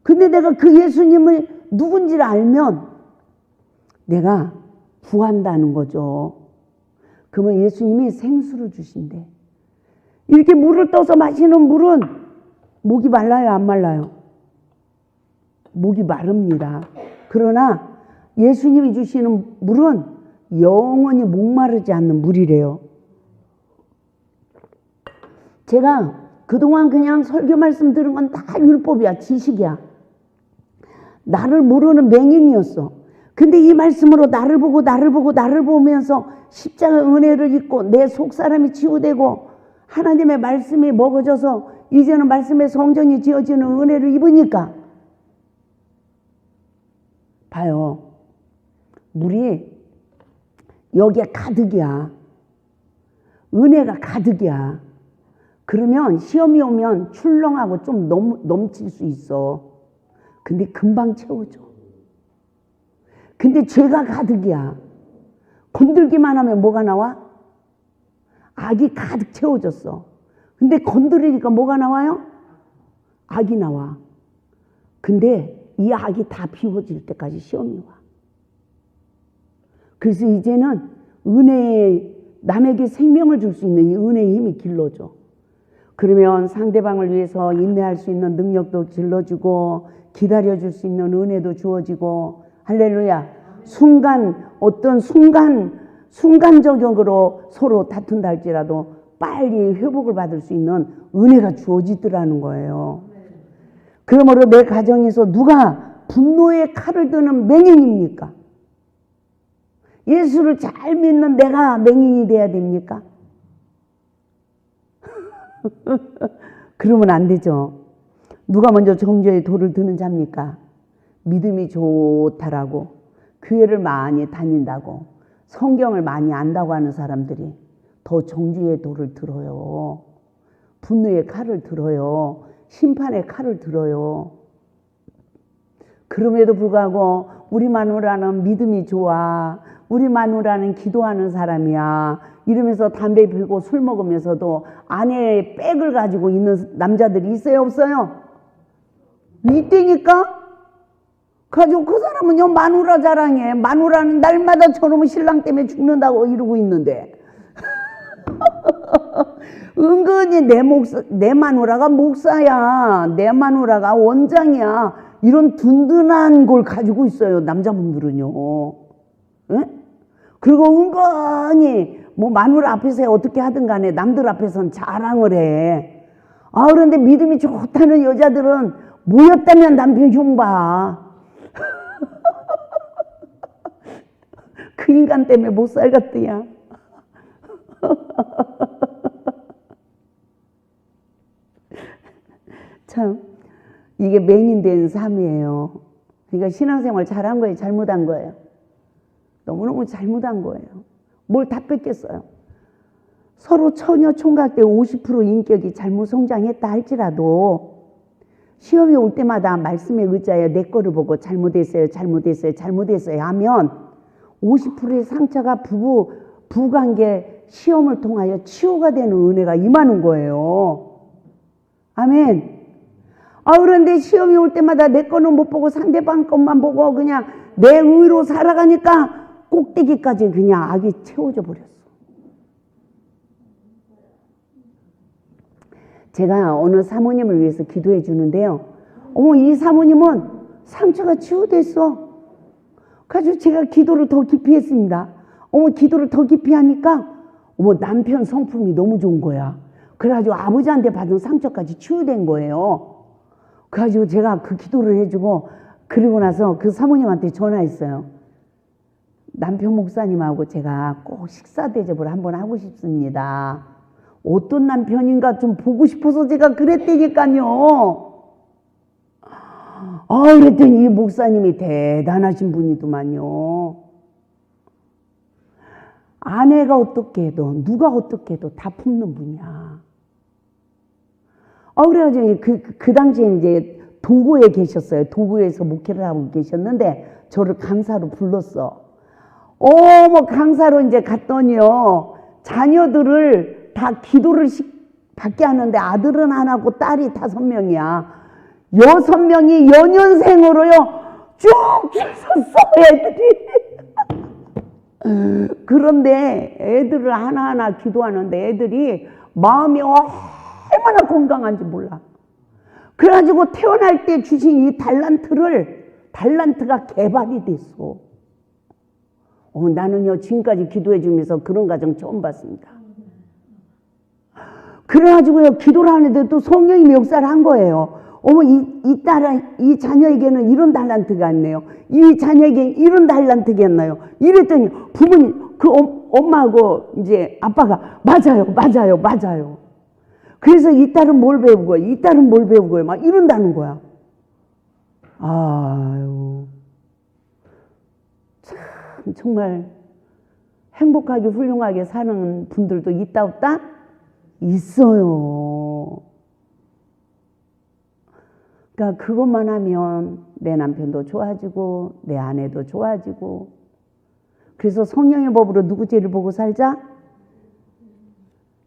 근데 내가 그 예수님을 누군지를 알면 내가 구한다는 거죠. 그러면 예수님이 생수를 주신대. 이렇게 물을 떠서 마시는 물은 목이 말라요, 안 말라요? 목이 마릅니다. 그러나 예수님이 주시는 물은 영원히 목마르지 않는 물이래요. 제가 그동안 그냥 설교 말씀 들은 건 다 율법이야, 지식이야. 나를 모르는 맹인이었어. 근데 이 말씀으로 나를 보고 나를 보면서 십자가 은혜를 입고 내 속사람이 치유되고 하나님의 말씀이 먹어져서 이제는 말씀의 성전이 지어지는 은혜를 입으니까 봐요. 물이 여기에 가득이야. 은혜가 가득이야. 그러면 시험이 오면 출렁하고 좀 넘칠 수 있어. 근데 금방 채워져. 근데 죄가 가득이야. 건들기만 하면 뭐가 나와? 악이 가득 채워졌어. 근데 건드리니까 뭐가 나와요? 악이 나와. 근데 이 악이 다 비워질 때까지 시험이 와. 그래서 이제는 남에게 생명을 줄 수 있는 이 은혜의 힘이 길러져. 그러면 상대방을 위해서 인내할 수 있는 능력도 길러주고 기다려줄 수 있는 은혜도 주어지고 할렐루야. 순간적으로 서로 다툰다 할지라도 빨리 회복을 받을 수 있는 은혜가 주어지더라는 거예요. 그러므로 내 가정에서 누가 분노의 칼을 드는 맹인입니까? 예수를 잘 믿는 내가 맹인이 돼야 됩니까? 그러면 안 되죠. 누가 먼저 정죄의 돌을 드는 자입니까? 믿음이 좋다라고 교회를 많이 다닌다고 성경을 많이 안다고 하는 사람들이 더 정죄의 돌을 들어요. 분노의 칼을 들어요. 심판의 칼을 들어요. 그럼에도 불구하고 우리 마누라는 믿음이 좋아. 우리 마누라는 기도하는 사람이야. 이러면서 담배 피우고 술 먹으면서도 아내의 백을 가지고 있는 남자들이 있어요, 없어요? 이때니까? 가지고 그 사람은요 마누라 자랑해. 마누라는 날마다 저놈의 신랑 때문에 죽는다고 이러고 있는데 은근히 내 마누라가 목사야. 내 마누라가 원장이야. 이런 든든한 걸 가지고 있어요, 남자분들은요. 에? 그리고 은근히 뭐 마누라 앞에서 어떻게 하든 간에 남들 앞에서는 자랑을 해. 그런데 믿음이 좋다는 여자들은 뭐였다면 남편 흉봐. 그 인간 때문에 못 살겠더야. 참 이게 맹인된 삶이에요. 그러니까 신앙생활 잘한 거예요, 잘못한 거예요? 너무너무 잘못한 거예요. 뭘 다 뺏겼어요. 서로 처녀 총각 때 50% 인격이 잘못 성장했다 할지라도 시험이 올 때마다 말씀에 의지하여 내 거를 보고 잘못했어요 하면 50%의 상처가 부부관계 시험을 통하여 치유가 되는 은혜가 임하는 거예요. 아멘. 그런데 시험이 올 때마다 내 거는 못 보고 상대방 것만 보고 그냥 내 의로 살아가니까 꼭대기까지 그냥 악이 채워져 버렸어. 제가 어느 사모님을 위해서 기도해 주는데요. 이 사모님은 상처가 치유됐어. 그래서 제가 기도를 더 깊이 했습니다. 기도를 더 깊이 하니까 남편 성품이 너무 좋은 거야. 그래가지고 아버지한테 받은 상처까지 치유된 거예요. 그래가지고 제가 그 기도를 해주고 그리고 나서 그 사모님한테 전화했어요. 남편 목사님하고 제가 꼭 식사 대접을 한번 하고 싶습니다. 어떤 남편인가 좀 보고 싶어서 제가 그랬다니까요. 그랬더니 이 목사님이 대단하신 분이더만요. 아내가 어떻게 해도 누가 어떻게 해도 다 품는 분이야. 그래가지고 그 당시에 이제 도구에 계셨어요. 도구에서 목회를 하고 계셨는데 저를 강사로 불렀어. 강사로 이제 갔더니요. 자녀들을 다 기도를 받게 하는데 아들은 하나고 딸이 5명이야. 6명이 연년생으로요. 쭉 줄 섰어, 애들이. 그런데 애들을 하나하나 기도하는데 애들이 마음이 얼마나 건강한지 몰라. 그래가지고 태어날 때 주신 이 달란트가 개발이 됐어. 나는요 지금까지 기도해 주면서 그런 가정 처음 봤습니다. 그래가지고요 기도를 하는데 또 성령이 역사를 한 거예요. 어머 이 자녀에게는 이런 달란트가 있네요. 이 자녀에게 이런 달란트가 있나요? 이랬더니 부모님 그 엄마하고 이제 아빠가 맞아요. 그래서 이 딸은 뭘 배우고요, 이 딸은 뭘 배우고요, 막 이런다는 거야. 아유, 참 정말 행복하게 훌륭하게 사는 분들도 있다 없다? 있어요. 그러니까 그것만 하면 내 남편도 좋아지고 내 아내도 좋아지고, 그래서 성령의 법으로 누구 죄를 보고 살자?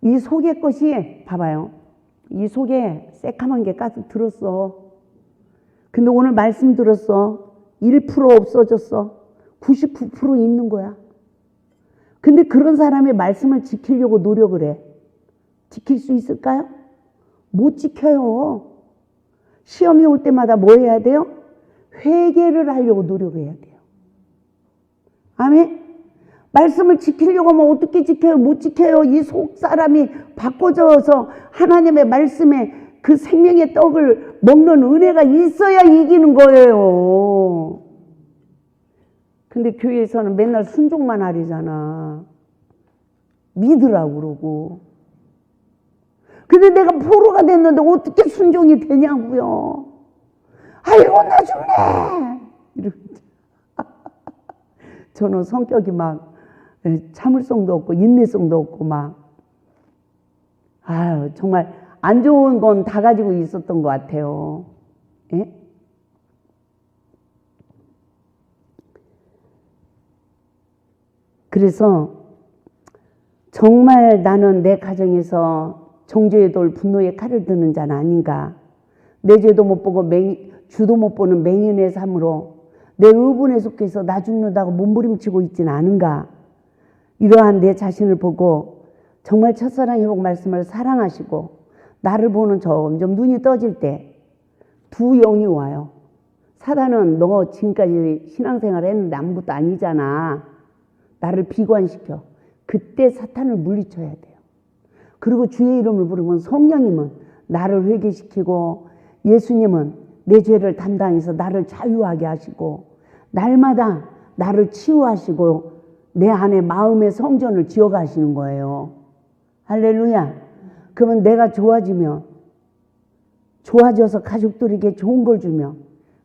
이 속의 것이 봐봐요. 이 속에 새카만 게 가득 들었어. 근데 오늘 말씀 들었어. 1% 없어졌어. 99% 있는 거야. 근데 그런 사람의 말씀을 지키려고 노력을 해. 지킬 수 있을까요? 못 지켜요. 시험이 올 때마다 뭐 해야 돼요? 회개를 하려고 노력해야 돼요. 아멘? 말씀을 지키려고 하면 어떻게 지켜요? 못 지켜요. 이 속 사람이 바꿔져서 하나님의 말씀에 그 생명의 떡을 먹는 은혜가 있어야 이기는 거예요. 근데 교회에서는 맨날 순종만 하리잖아. 믿으라고 그러고. 근데 내가 포로가 됐는데 어떻게 순종이 되냐고요. 아이고 나 죽네. 저는 성격이 막 참을성도 없고 인내성도 없고 막 정말 안 좋은 건 다 가지고 있었던 것 같아요. 예? 그래서 정말 나는 내 가정에서 정죄의 돌 분노의 칼을 드는 자는 아닌가. 내 죄도 못 보고 주도 못 보는 맹인의 삶으로 내 의분에 속해서 나 죽는다고 몸부림치고 있지는 않은가. 이러한 내 자신을 보고 정말 첫사랑 회복 말씀을 사랑하시고 나를 보는 점점 눈이 떠질 때 두 영이 와요. 사단은 너 지금까지 신앙생활 했는데 아무것도 아니잖아. 나를 비관시켜. 그때 사탄을 물리쳐야 돼요. 그리고 주의 이름을 부르면 성령님은 나를 회개시키고 예수님은 내 죄를 담당해서 나를 자유하게 하시고 날마다 나를 치유하시고 내 안에 마음의 성전을 지어가시는 거예요. 할렐루야. 그러면 내가 좋아져서 가족들에게 좋은 걸 주면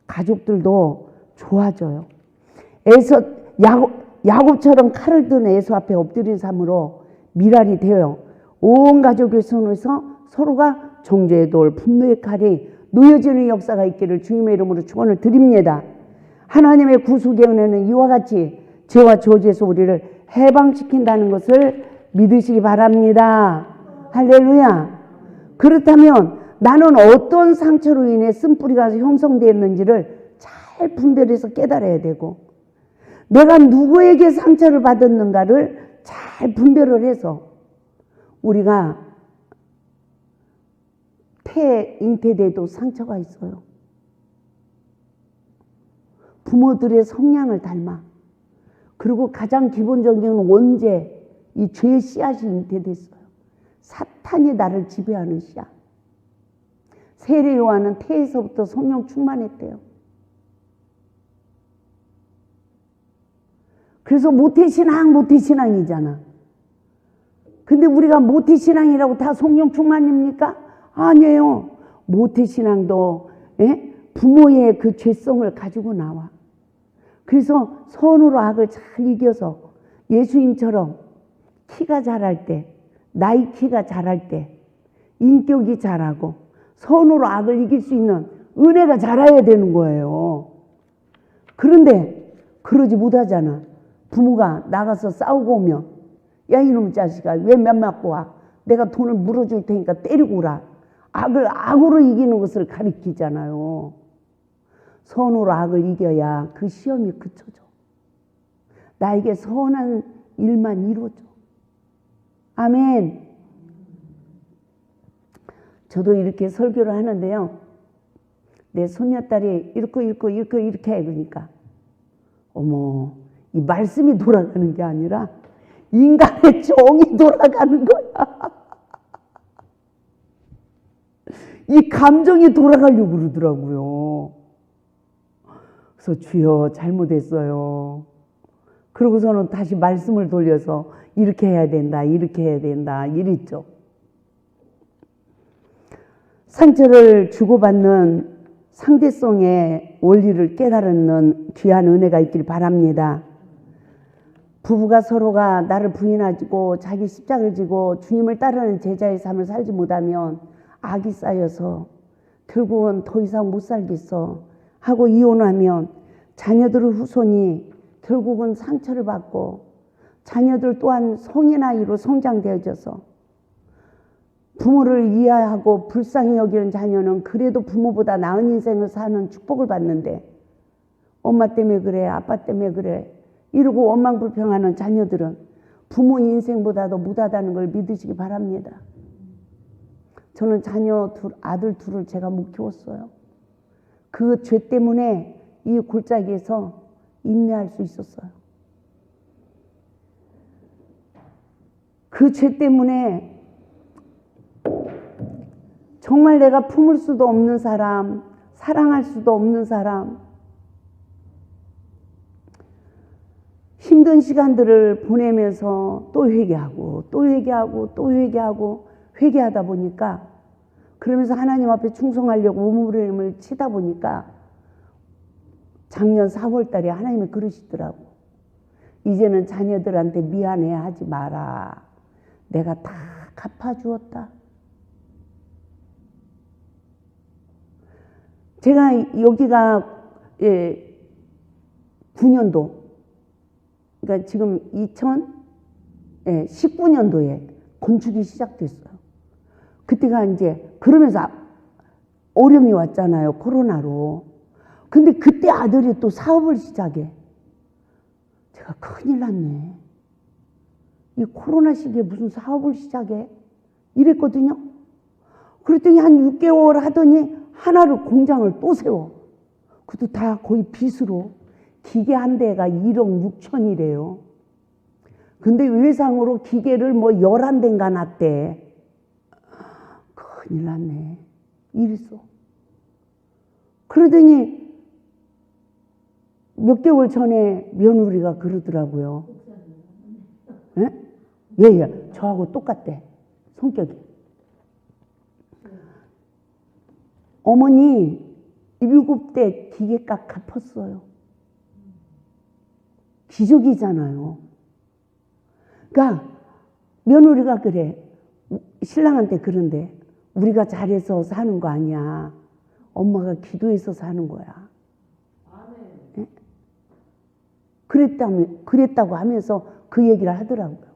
가족들도 좋아져요. 야곱처럼 칼을 든 에서 앞에 엎드린 삶으로 미랄이 되어요. 온 가족의 손에서 서로가 정죄의 돌, 분노의 칼이 놓여지는 역사가 있기를 주님의 이름으로 축원을 드립니다. 하나님의 구속의 은혜는 이와 같이 죄와 저주에서 우리를 해방시킨다는 것을 믿으시기 바랍니다. 할렐루야. 그렇다면 나는 어떤 상처로 인해 쓴뿌리가 형성되었는지를 잘 분별해서 깨달아야 되고, 내가 누구에게 상처를 받았는가를 잘 분별을 해서 우리가 잉태돼도 상처가 있어요. 부모들의 성향을 닮아. 그리고 가장 기본적인 원죄, 이 죄의 씨앗이 잉태됐어요. 사탄이 나를 지배하는 씨앗. 세례 요한은 태에서부터 성령 충만했대요. 그래서 모태신앙이잖아. 근데 우리가 모태신앙이라고 다 성령 충만입니까? 아니에요. 모태신앙도 부모의 그 죄성을 가지고 나와. 그래서 선으로 악을 잘 이겨서 예수님처럼 키가 자랄 때, 나이 키가 자랄 때, 인격이 자라고 선으로 악을 이길 수 있는 은혜가 자라야 되는 거예요. 그런데 그러지 못하잖아. 부모가 나가서 싸우고 오면 야 이놈의 자식아 왜 몇 맞고 와. 내가 돈을 물어줄 테니까 때리고 오라. 악을 악으로 이기는 것을 가리키잖아요. 선으로 악을 이겨야 그 시험이 그쳐져. 나에게 선한 일만 이루어져. 아멘. 저도 이렇게 설교를 하는데요. 내 손녀딸이 이렇게 해. 그러니까 어머 이 말씀이 돌아가는 게 아니라 인간의 정이 돌아가는 거야. 이 감정이 돌아가려고 그러더라고요. 그래서 주여 잘못했어요. 그러고서는 다시 말씀을 돌려서 이렇게 해야 된다, 이렇게 해야 된다, 이랬죠. 상처를 주고받는 상대성의 원리를 깨달는 귀한 은혜가 있길 바랍니다. 부부가 서로가 나를 부인하고 자기 십자가를 지고 주님을 따르는 제자의 삶을 살지 못하면 악이 쌓여서 결국은 더 이상 못 살겠어 하고 이혼하면 자녀들의 후손이 결국은 상처를 받고 자녀들 또한 성인 아이로 성장되어져서 부모를 이해하고 불쌍히 여기는 자녀는 그래도 부모보다 나은 인생을 사는 축복을 받는데 엄마 때문에 그래, 아빠 때문에 그래 이러고 원망불평하는 자녀들은 부모 인생보다도 못하다는 걸 믿으시기 바랍니다. 저는 아들 둘을 제가 못 키웠어요. 그 죄 때문에 이 골짜기에서 인내할 수 있었어요. 그 죄 때문에 정말 내가 품을 수도 없는 사람, 사랑할 수도 없는 사람, 힘든 시간들을 보내면서 또 회개하고 또 회개하고 또 회개하고 회개하다 보니까 그러면서 하나님 앞에 충성하려고 몸부림을 치다 보니까 작년 4월 달에 하나님이 그러시더라고. 이제는 자녀들한테 미안해 하지 마라. 내가 다 갚아주었다. 제가 여기가 9년도 그러니까 지금 2019년도에 건축이 시작됐어요. 그때가 이제 그러면서 어려움이 왔잖아요. 코로나로. 근데 그때 아들이 또 사업을 시작해. 제가 큰일 났네. 이 코로나 시기에 무슨 사업을 시작해? 이랬거든요. 그랬더니 한 6개월 하더니 하나를 공장을 또 세워. 그것도 다 거의 빚으로. 기계 한 대가 1억 6천이래요. 근데 외상으로 기계를 뭐 11대인가 놨대. 큰일 났네. 이랬어. 그러더니 몇 개월 전에 며느리가 그러더라고요. 예, 저하고 똑같대. 성격이. 어머니 7대 기계값 갚았어요. 기적이잖아요. 그러니까 며느리가 그래. 신랑한테 그런데 우리가 잘해서 사는 거 아니야. 엄마가 기도해서 사는 거야. 네? 그랬다고 하면서 그 얘기를 하더라고요.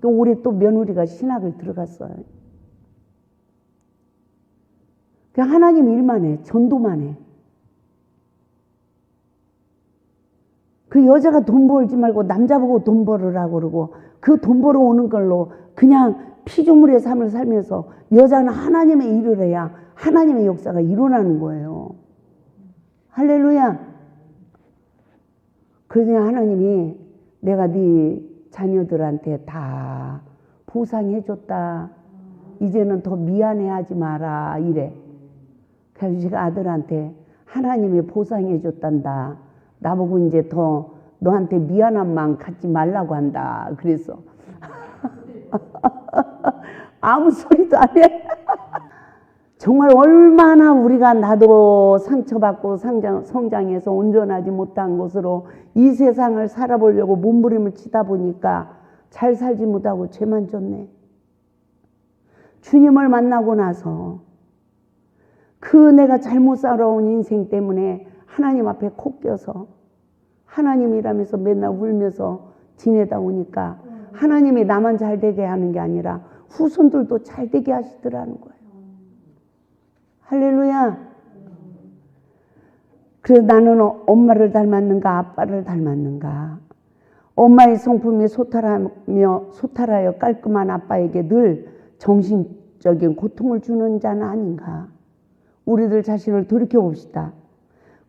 또 올해 또 며느리가 신학을 들어갔어요. 그냥 하나님 일만 해. 전도만 해. 그 여자가 돈 벌지 말고 남자 보고 돈 벌으라고 그러고 그 돈 벌어 오는 걸로 그냥 피조물의 삶을 살면서 여자는 하나님의 일을 해야 하나님의 역사가 일어나는 거예요. 할렐루야. 그러더니 하나님이 내가 네 자녀들한테 다 보상해줬다. 이제는 더 미안해하지 마라 이래. 그래서 제가 아들한테 하나님이 보상해줬단다. 나보고 이제 더 너한테 미안한 마음 갖지 말라고 한다. 그래서 아무 소리도 안 해. 정말 얼마나 우리가 나도 상처받고 성장해서 온전하지 못한 것으로 이 세상을 살아보려고 몸부림을 치다 보니까 잘 살지 못하고 죄만 졌네. 주님을 만나고 나서 그 내가 잘못 살아온 인생 때문에 하나님 앞에 코 껴서 하나님이라면서 맨날 울면서 지내다 오니까 하나님이 나만 잘 되게 하는 게 아니라 후손들도 잘 되게 하시더라는 거예요. 할렐루야. 그래서 나는 엄마를 닮았는가 아빠를 닮았는가. 엄마의 성품이 소탈하여 깔끔한 아빠에게 늘 정신적인 고통을 주는 자는 아닌가. 우리들 자신을 돌이켜봅시다.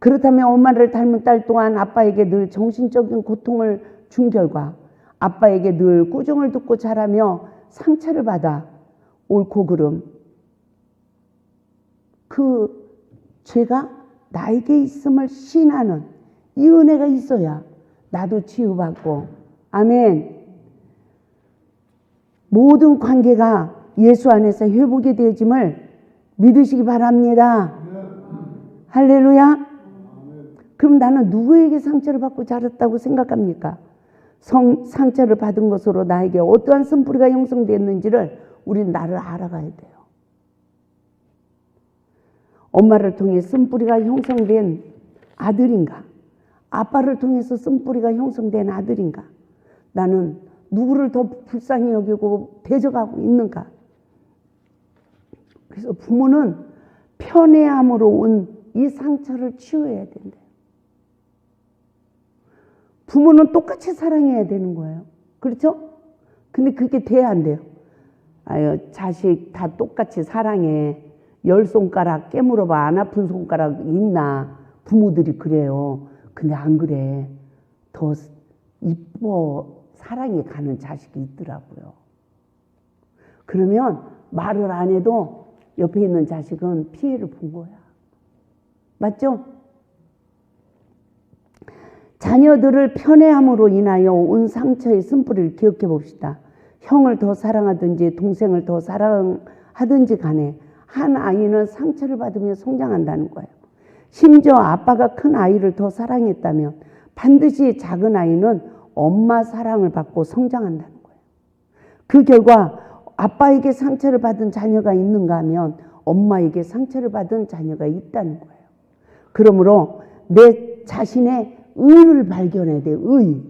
그렇다면 엄마를 닮은 딸 또한 아빠에게 늘 정신적인 고통을 준 결과 아빠에게 늘 꾸중을 듣고 자라며 상처를 받아 옳고 그름 그 죄가 나에게 있음을 시인하는 이 은혜가 있어야 나도 치유받고 아멘. 모든 관계가 예수 안에서 회복이 되어짐을 믿으시기 바랍니다. 할렐루야. 그럼 나는 누구에게 상처를 받고 자랐다고 생각합니까? 상처를 받은 것으로 나에게 어떠한 쓴뿌리가 형성됐는지를 우리는 나를 알아가야 돼요. 엄마를 통해 쓴뿌리가 형성된 아들인가? 아빠를 통해서 쓴뿌리가 형성된 아들인가? 나는 누구를 더 불쌍히 여기고 대적하고 있는가? 그래서 부모는 편애함으로 온 이 상처를 치유해야 된대요. 부모는 똑같이 사랑해야 되는 거예요. 그렇죠? 근데 그게 돼야 안 돼요. 아유, 자식 다 똑같이 사랑해. 10손가락 깨물어봐. 안 아픈 손가락 있나? 부모들이 그래요. 근데 안 그래. 더 이뻐 사랑이 가는 자식이 있더라고요. 그러면 말을 안 해도 옆에 있는 자식은 피해를 본 거야. 맞죠? 자녀들을 편애함으로 인하여 온 상처의 쓴뿌리를 기억해 봅시다. 형을 더 사랑하든지 동생을 더 사랑하든지 간에 한 아이는 상처를 받으며 성장한다는 거예요. 심지어 아빠가 큰 아이를 더 사랑했다면 반드시 작은 아이는 엄마 사랑을 받고 성장한다는 거예요. 그 결과 아빠에게 상처를 받은 자녀가 있는가 하면 엄마에게 상처를 받은 자녀가 있다는 거예요. 그러므로 내 자신의 의를 발견해야 돼요. 의.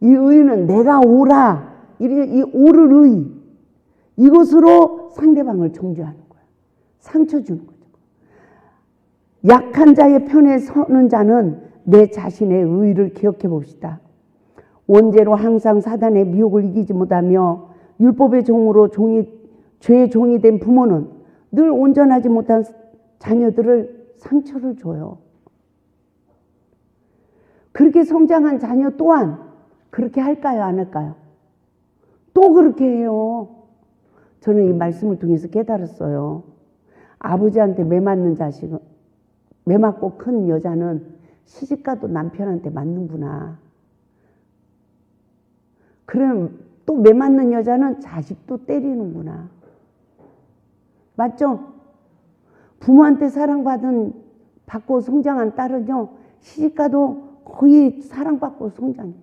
이 의는 내가 옳아. 이 옳을 의. 이것으로 상대방을 정죄하는 거예요. 상처 주는 거죠. 약한 자의 편에 서는 자는 내 자신의 의를 기억해 봅시다. 원죄로 항상 사단의 미혹을 이기지 못하며 율법의 종으로 죄의 종이 된 부모는 늘 온전하지 못한 자녀들을 상처를 줘요. 그렇게 성장한 자녀 또한 그렇게 할까요? 안 할까요? 또 그렇게 해요. 저는 이 말씀을 통해서 깨달았어요. 아버지한테 매 맞는 자식은, 매 맞고 큰 여자는 시집가도 남편한테 맞는구나. 그럼 또 매 맞는 여자는 자식도 때리는구나. 맞죠? 부모한테 사랑받고 성장한 딸은요, 시집가도 거의 사랑받고 성장해요.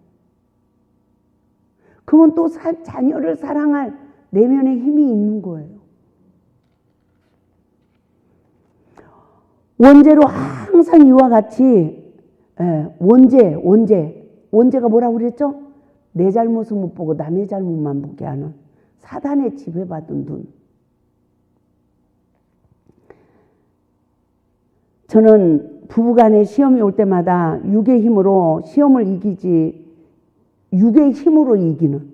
그러면 또 자녀를 사랑할 내면의 힘이 있는 거예요. 원죄로 항상 이와 같이 원죄가 뭐라고 그랬죠? 내 잘못을 못 보고 남의 잘못만 보게 하는 사단의 지배받은 눈. 저는 부부간에 시험이 올 때마다 육의 힘으로 시험을 육의 힘으로 이기는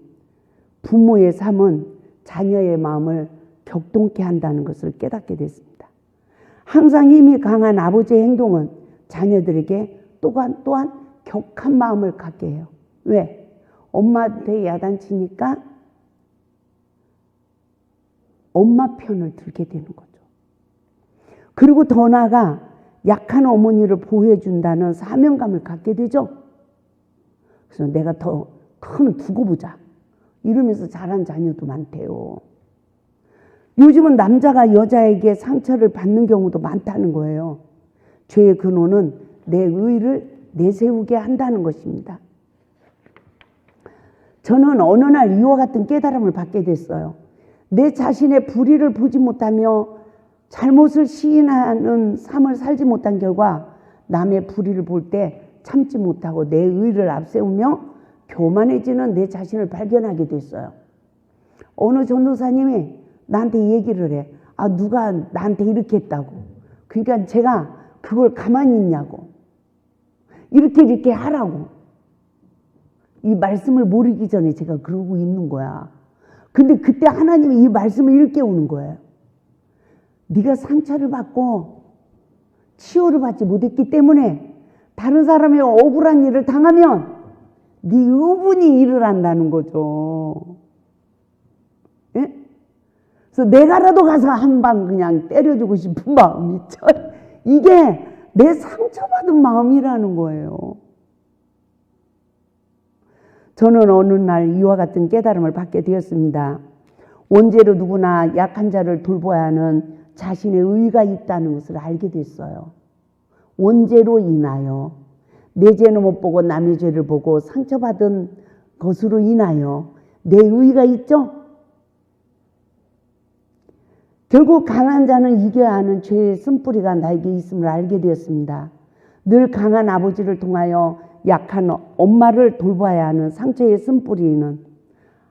부모의 삶은 자녀의 마음을 격동케 한다는 것을 깨닫게 됐습니다. 항상 힘이 강한 아버지의 행동은 자녀들에게 또한 격한 마음을 갖게 해요. 왜? 엄마한테 야단치니까 엄마 편을 들게 되는 거죠. 그리고 더 나아가 약한 어머니를 보호해 준다는 사명감을 갖게 되죠. 그래서 내가 더 크면 두고 보자 이러면서 자란 자녀도 많대요. 요즘은 남자가 여자에게 상처를 받는 경우도 많다는 거예요. 죄의 근원은 내 의를 내세우게 한다는 것입니다. 저는 어느 날 이와 같은 깨달음을 받게 됐어요. 내 자신의 불의를 보지 못하며 잘못을 시인하는 삶을 살지 못한 결과 남의 불의를 볼 때 참지 못하고 내 의를 앞세우며 교만해지는 내 자신을 발견하게 됐어요. 어느 전도사님이 나한테 얘기를 해. 누가 나한테 이렇게 했다고. 그러니까 제가 그걸 가만히 있냐고. 이렇게 하라고. 이 말씀을 모르기 전에 제가 그러고 있는 거야. 근데 그때 하나님이 이 말씀을 일깨우는 거예요. 네가 상처를 받고 치유를 받지 못했기 때문에 다른 사람이 억울한 일을 당하면 네 의분이 일을 한다는 거죠. 예? 그래서 내가라도 가서 한 방 그냥 때려주고 싶은 마음이 있죠. 이게 내 상처받은 마음이라는 거예요. 저는 어느 날 이와 같은 깨달음을 받게 되었습니다. 원죄로 누구나 약한 자를 돌봐야 하는 자신의 의가 있다는 것을 알게 됐어요. 원죄로 인하여 내 죄는 못 보고 남의 죄를 보고 상처받은 것으로 인하여 내 의가 있죠. 결국 강한 자는 이겨야 하는 죄의 쓴뿌리가 나에게 있음을 알게 되었습니다. 늘 강한 아버지를 통하여 약한 엄마를 돌봐야 하는 상처의 쓴뿌리는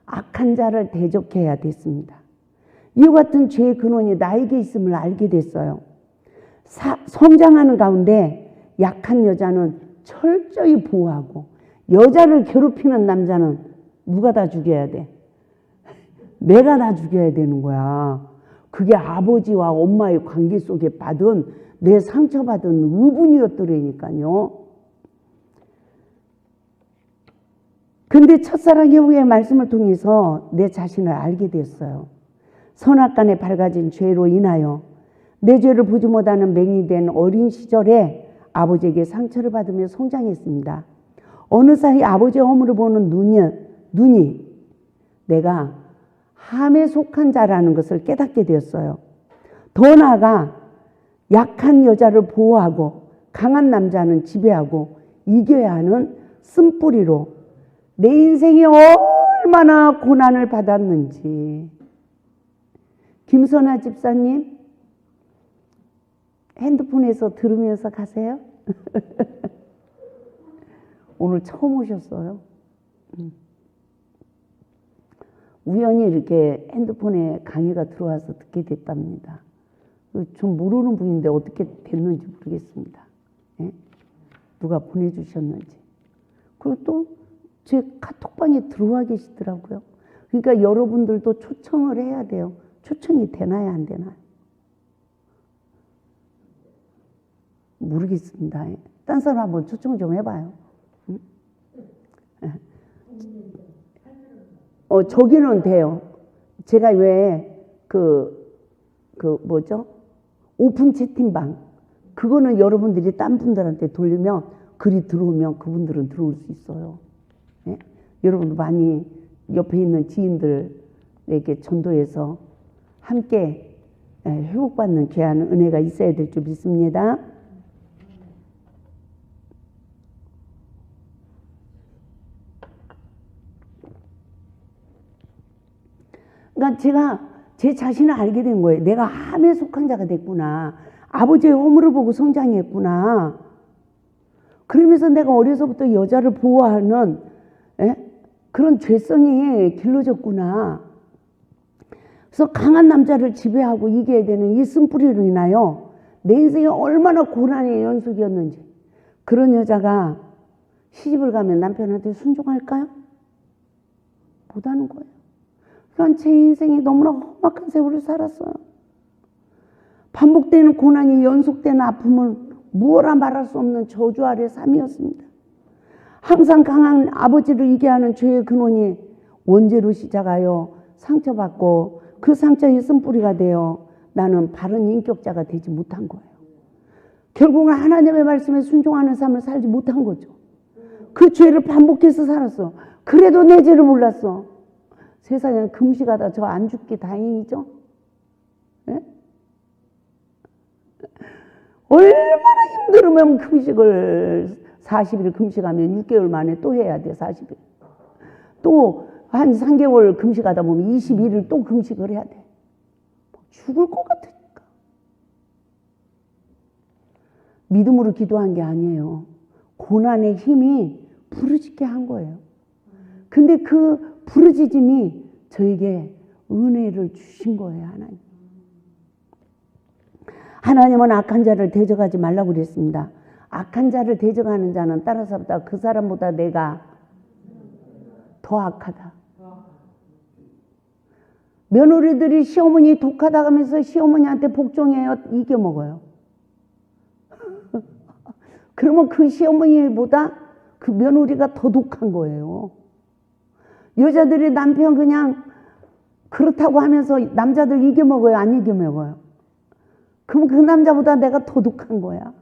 악한 자를 대적해야 됐습니다. 이와 같은 죄의 근원이 나에게 있음을 알게 됐어요. 성장하는 가운데 약한 여자는 철저히 보호하고 여자를 괴롭히는 남자는 누가 다 죽여야 돼? 내가 다 죽여야 되는 거야. 그게 아버지와 엄마의 관계 속에 받은 내 상처받은 의분이었더라니까요. 근데 첫사랑 여우의 말씀을 통해서 내 자신을 알게 됐어요. 선악간에 밝아진 죄로 인하여 내 죄를 보지 못하는 맹이 된 어린 시절에 아버지에게 상처를 받으며 성장했습니다. 어느 사이 아버지의 허물을 보는 눈이 내가 함에 속한 자라는 것을 깨닫게 되었어요. 더 나아가 약한 여자를 보호하고 강한 남자는 지배하고 이겨야 하는 쓴뿌리로 내 인생이 얼마나 고난을 받았는지. 김선아 집사님, 핸드폰에서 들으면서 가세요. 오늘 처음 오셨어요. 우연히 이렇게 핸드폰에 강의가 들어와서 듣게 됐답니다. 좀 모르는 분인데 어떻게 됐는지 모르겠습니다. 예? 누가 보내주셨는지. 그리고 또 제 카톡방에 들어와 계시더라고요. 그러니까 여러분들도 초청을 해야 돼요. 초청이 되나요, 안 되나요? 모르겠습니다. 딴 사람 한번 초청 좀 해봐요. 응? 저기는 돼요. 제가 왜 뭐죠? 오픈 채팅방. 그거는 여러분들이 딴 분들한테 돌리면 글이 들어오면 그분들은 들어올 수 있어요. 예? 여러분도 많이 옆에 있는 지인들에게 전도해서 함께 회복받는 귀한 은혜가 있어야 될 줄 믿습니다. 그러니까 제가 제 자신을 알게 된 거예요. 내가 함에 속한 자가 됐구나. 아버지의 허물을 보고 성장했구나. 그러면서 내가 어려서부터 여자를 보호하는 그런 죄성이 길러졌구나. 그래서 강한 남자를 지배하고 이겨야 되는 이 쓴뿌리로 인하여 내 인생이 얼마나 고난의 연속이었는지. 그런 여자가 시집을 가면 남편한테 순종할까요? 못하는 거예요. 그러니까 제 인생이 너무나 험악한 세월을 살았어요. 반복되는 고난이 연속되는 아픔은 무어라 말할 수 없는 저주 아래 삶이었습니다. 항상 강한 아버지를 이겨하는 죄의 근원이 원죄로 시작하여 상처받고 그 상처의 쓴뿌리가 되어 나는 바른 인격자가 되지 못한 거예요. 결국은 하나님의 말씀에 순종하는 삶을 살지 못한 거죠. 그 죄를 반복해서 살았어. 그래도 내 죄를 몰랐어. 세상에 금식하다 저 안 죽기 다행이죠. 네? 얼마나 힘들으면 금식을 40일 금식하면 6개월 만에 또 해야 돼. 40일. 또 한 3개월 금식하다 보면 21일 또 금식을 해야 돼. 죽을 것 같으니까. 믿음으로 기도한 게 아니에요. 고난의 힘이 부르짖게 한 거예요. 근데 그 부르짖음이 저에게 은혜를 주신 거예요. 하나님은 악한 자를 대적하지 말라고 그랬습니다. 악한 자를 대적하는 자는 따라서 그 사람보다 내가 더 악하다. 며느리들이 시어머니 독하다 하면서 시어머니한테 복종해요. 이겨먹어요. 그러면 그 시어머니보다 그 며느리가 더 독한 거예요. 여자들이 남편 그냥 그렇다고 하면서 남자들 이겨먹어요? 안 이겨먹어요? 그럼 그 남자보다 내가 더 독한 거야.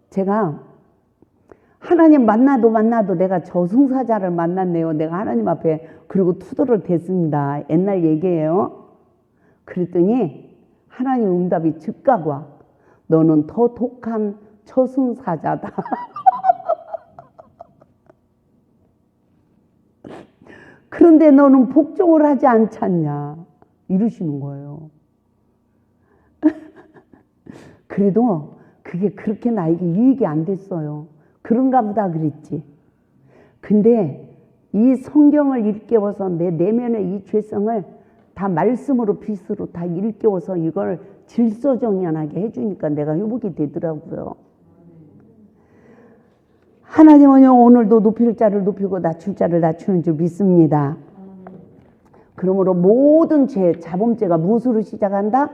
제가 하나님 만나도 내가 저승사자를 만났네요. 내가 하나님 앞에 그리고 투도를 댔습니다. 옛날 얘기예요. 그랬더니 하나님 응답이 즉각 와. 너는 더 독한 저승사자다. 그런데 너는 복종을 하지 않잖냐 이러시는 거예요. 그래도 그게 그렇게 나에게 유익이 안 됐어요. 그런가 보다 그랬지. 근데 이 성경을 일깨워서 내 내면의 이 죄성을 다 말씀으로 빛으로 다 일깨워서 이걸 질서정연하게 해주니까 내가 회복이 되더라고요. 하나님은요 오늘도 높일 자를 높이고 낮출 자를 낮추는 줄 믿습니다. 그러므로 모든 죄, 자범죄가 무엇으로 시작한다?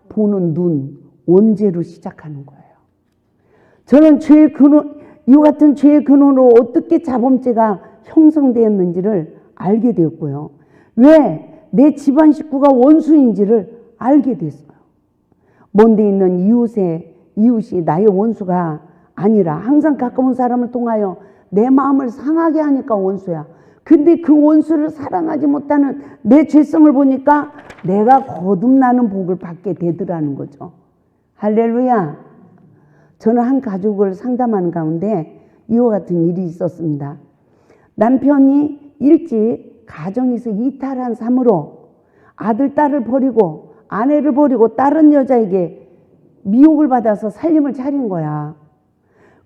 보는 눈, 원죄로 시작하는 거예요. 저는 죄의 근원, 이와 같은 죄의 근원으로 어떻게 자범죄가 형성되었는지를 알게 되었고요. 왜 내 집안 식구가 원수인지를 알게 됐어요. 먼데 있는 이웃이 나의 원수가 아니라 항상 가까운 사람을 통하여 내 마음을 상하게 하니까 원수야. 근데 그 원수를 사랑하지 못하는 내 죄성을 보니까 내가 거듭나는 복을 받게 되더라는 거죠. 할렐루야. 저는 한 가족을 상담하는 가운데 이와 같은 일이 있었습니다. 남편이 일찍 가정에서 이탈한 삶으로 아들, 딸을 버리고 아내를 버리고 다른 여자에게 미혹을 받아서 살림을 차린 거야.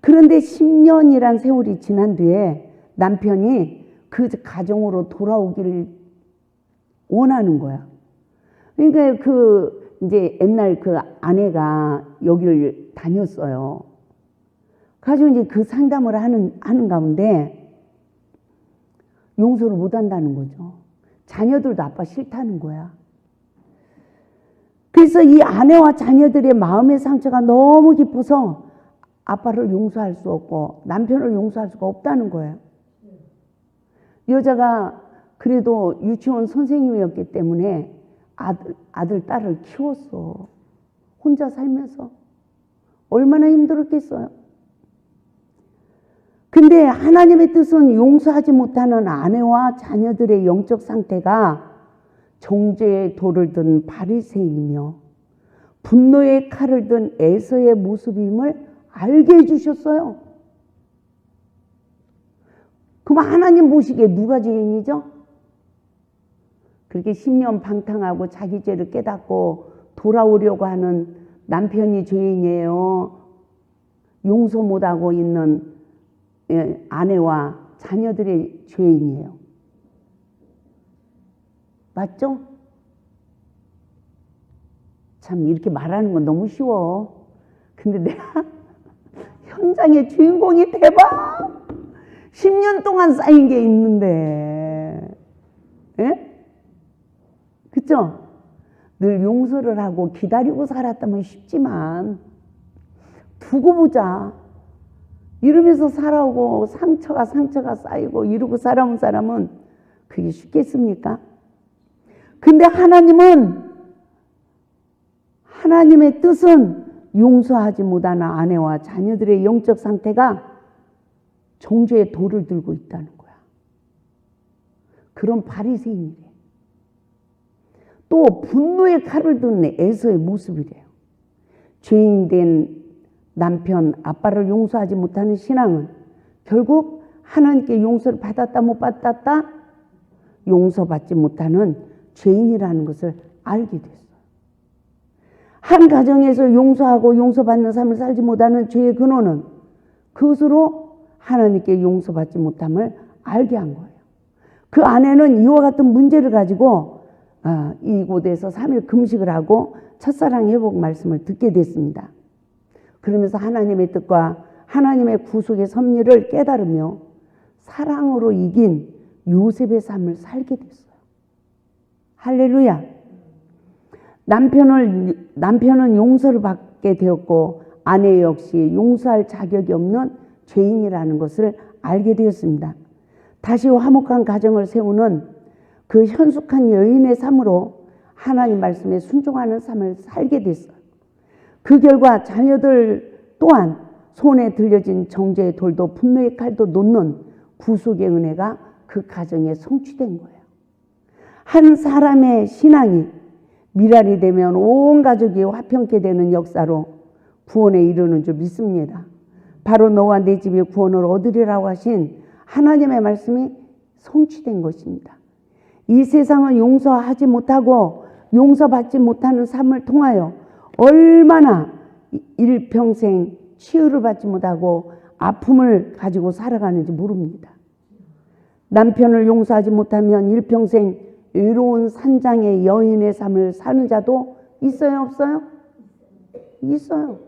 그런데 10년이란 세월이 지난 뒤에 남편이 그 가정으로 돌아오기를 원하는 거야. 그러니까 이제 옛날 그 아내가 여기를 다녔어요. 가지고 이제 그 상담을 하는 가운데 용서를 못 한다는 거죠. 자녀들도 아빠 싫다는 거야. 그래서 이 아내와 자녀들의 마음의 상처가 너무 깊어서 아빠를 용서할 수 없고 남편을 용서할 수가 없다는 거예요. 여자가 그래도 유치원 선생님이었기 때문에 아들, 딸을 키웠어. 혼자 살면서. 얼마나 힘들었겠어요. 근데 하나님의 뜻은 용서하지 못하는 아내와 자녀들의 영적 상태가 정죄의 돌을 든 바리새인이며 분노의 칼을 든 에서의 모습임을 알게 해주셨어요. 그럼 하나님 보시기에 누가 죄인이죠? 그렇게 10년 방탕하고 자기 죄를 깨닫고 돌아오려고 하는 남편이 죄인이에요? 용서 못하고 있는 아내와 자녀들의 죄인이에요? 맞죠? 참 이렇게 말하는 건 너무 쉬워. 근데 내가 현장의 주인공이 대박! 10년 동안 쌓인 게 있는데, 예? 그쵸? 늘 용서를 하고 기다리고 살았다면 쉽지만 두고 보자 이러면서 살아오고 상처가 쌓이고 이러고 살아온 사람은 그게 쉽겠습니까? 근데 하나님의 뜻은 용서하지 못하는 아내와 자녀들의 영적 상태가 정죄의 돌을 들고 있다는 거야. 그런 바리새인이래. 또 분노의 칼을 든 에서의 모습이래요. 죄인된 남편, 아빠를 용서하지 못하는 신앙은 결국 하나님께 용서를 받았다 못 받았다? 용서받지 못하는 죄인이라는 것을 알게 됐어요. 한 가정에서 용서하고 용서받는 삶을 살지 못하는 죄의 근원은 그것으로 하나님께 용서받지 못함을 알게 한 거예요. 그 아내는 이와 같은 문제를 가지고 이곳에서 3일 금식을 하고 첫사랑 회복 말씀을 듣게 됐습니다. 그러면서 하나님의 뜻과 하나님의 구속의 섭리를 깨달으며 사랑으로 이긴 요셉의 삶을 살게 됐어요. 할렐루야. 남편은 용서를 받게 되었고 아내 역시 용서할 자격이 없는 죄인이라는 것을 알게 되었습니다. 다시 화목한 가정을 세우는 그 현숙한 여인의 삶으로 하나님 말씀에 순종하는 삶을 살게 됐어요. 그 결과 자녀들 또한 손에 들려진 정죄의 돌도 분노의 칼도 놓는 구속의 은혜가 그 가정에 성취된 거예요. 한 사람의 신앙이 미랄이 되면 온 가족이 화평케 되는 역사로 구원에 이르는 줄 믿습니다. 바로 너와 내 집이 구원을 얻으리라고 하신 하나님의 말씀이 성취된 것입니다. 이 세상은 용서하지 못하고 용서받지 못하는 삶을 통하여 얼마나 일평생 치유를 받지 못하고 아픔을 가지고 살아가는지 모릅니다. 남편을 용서하지 못하면 일평생 외로운 산장의 여인의 삶을 사는 자도 있어요, 없어요? 있어요.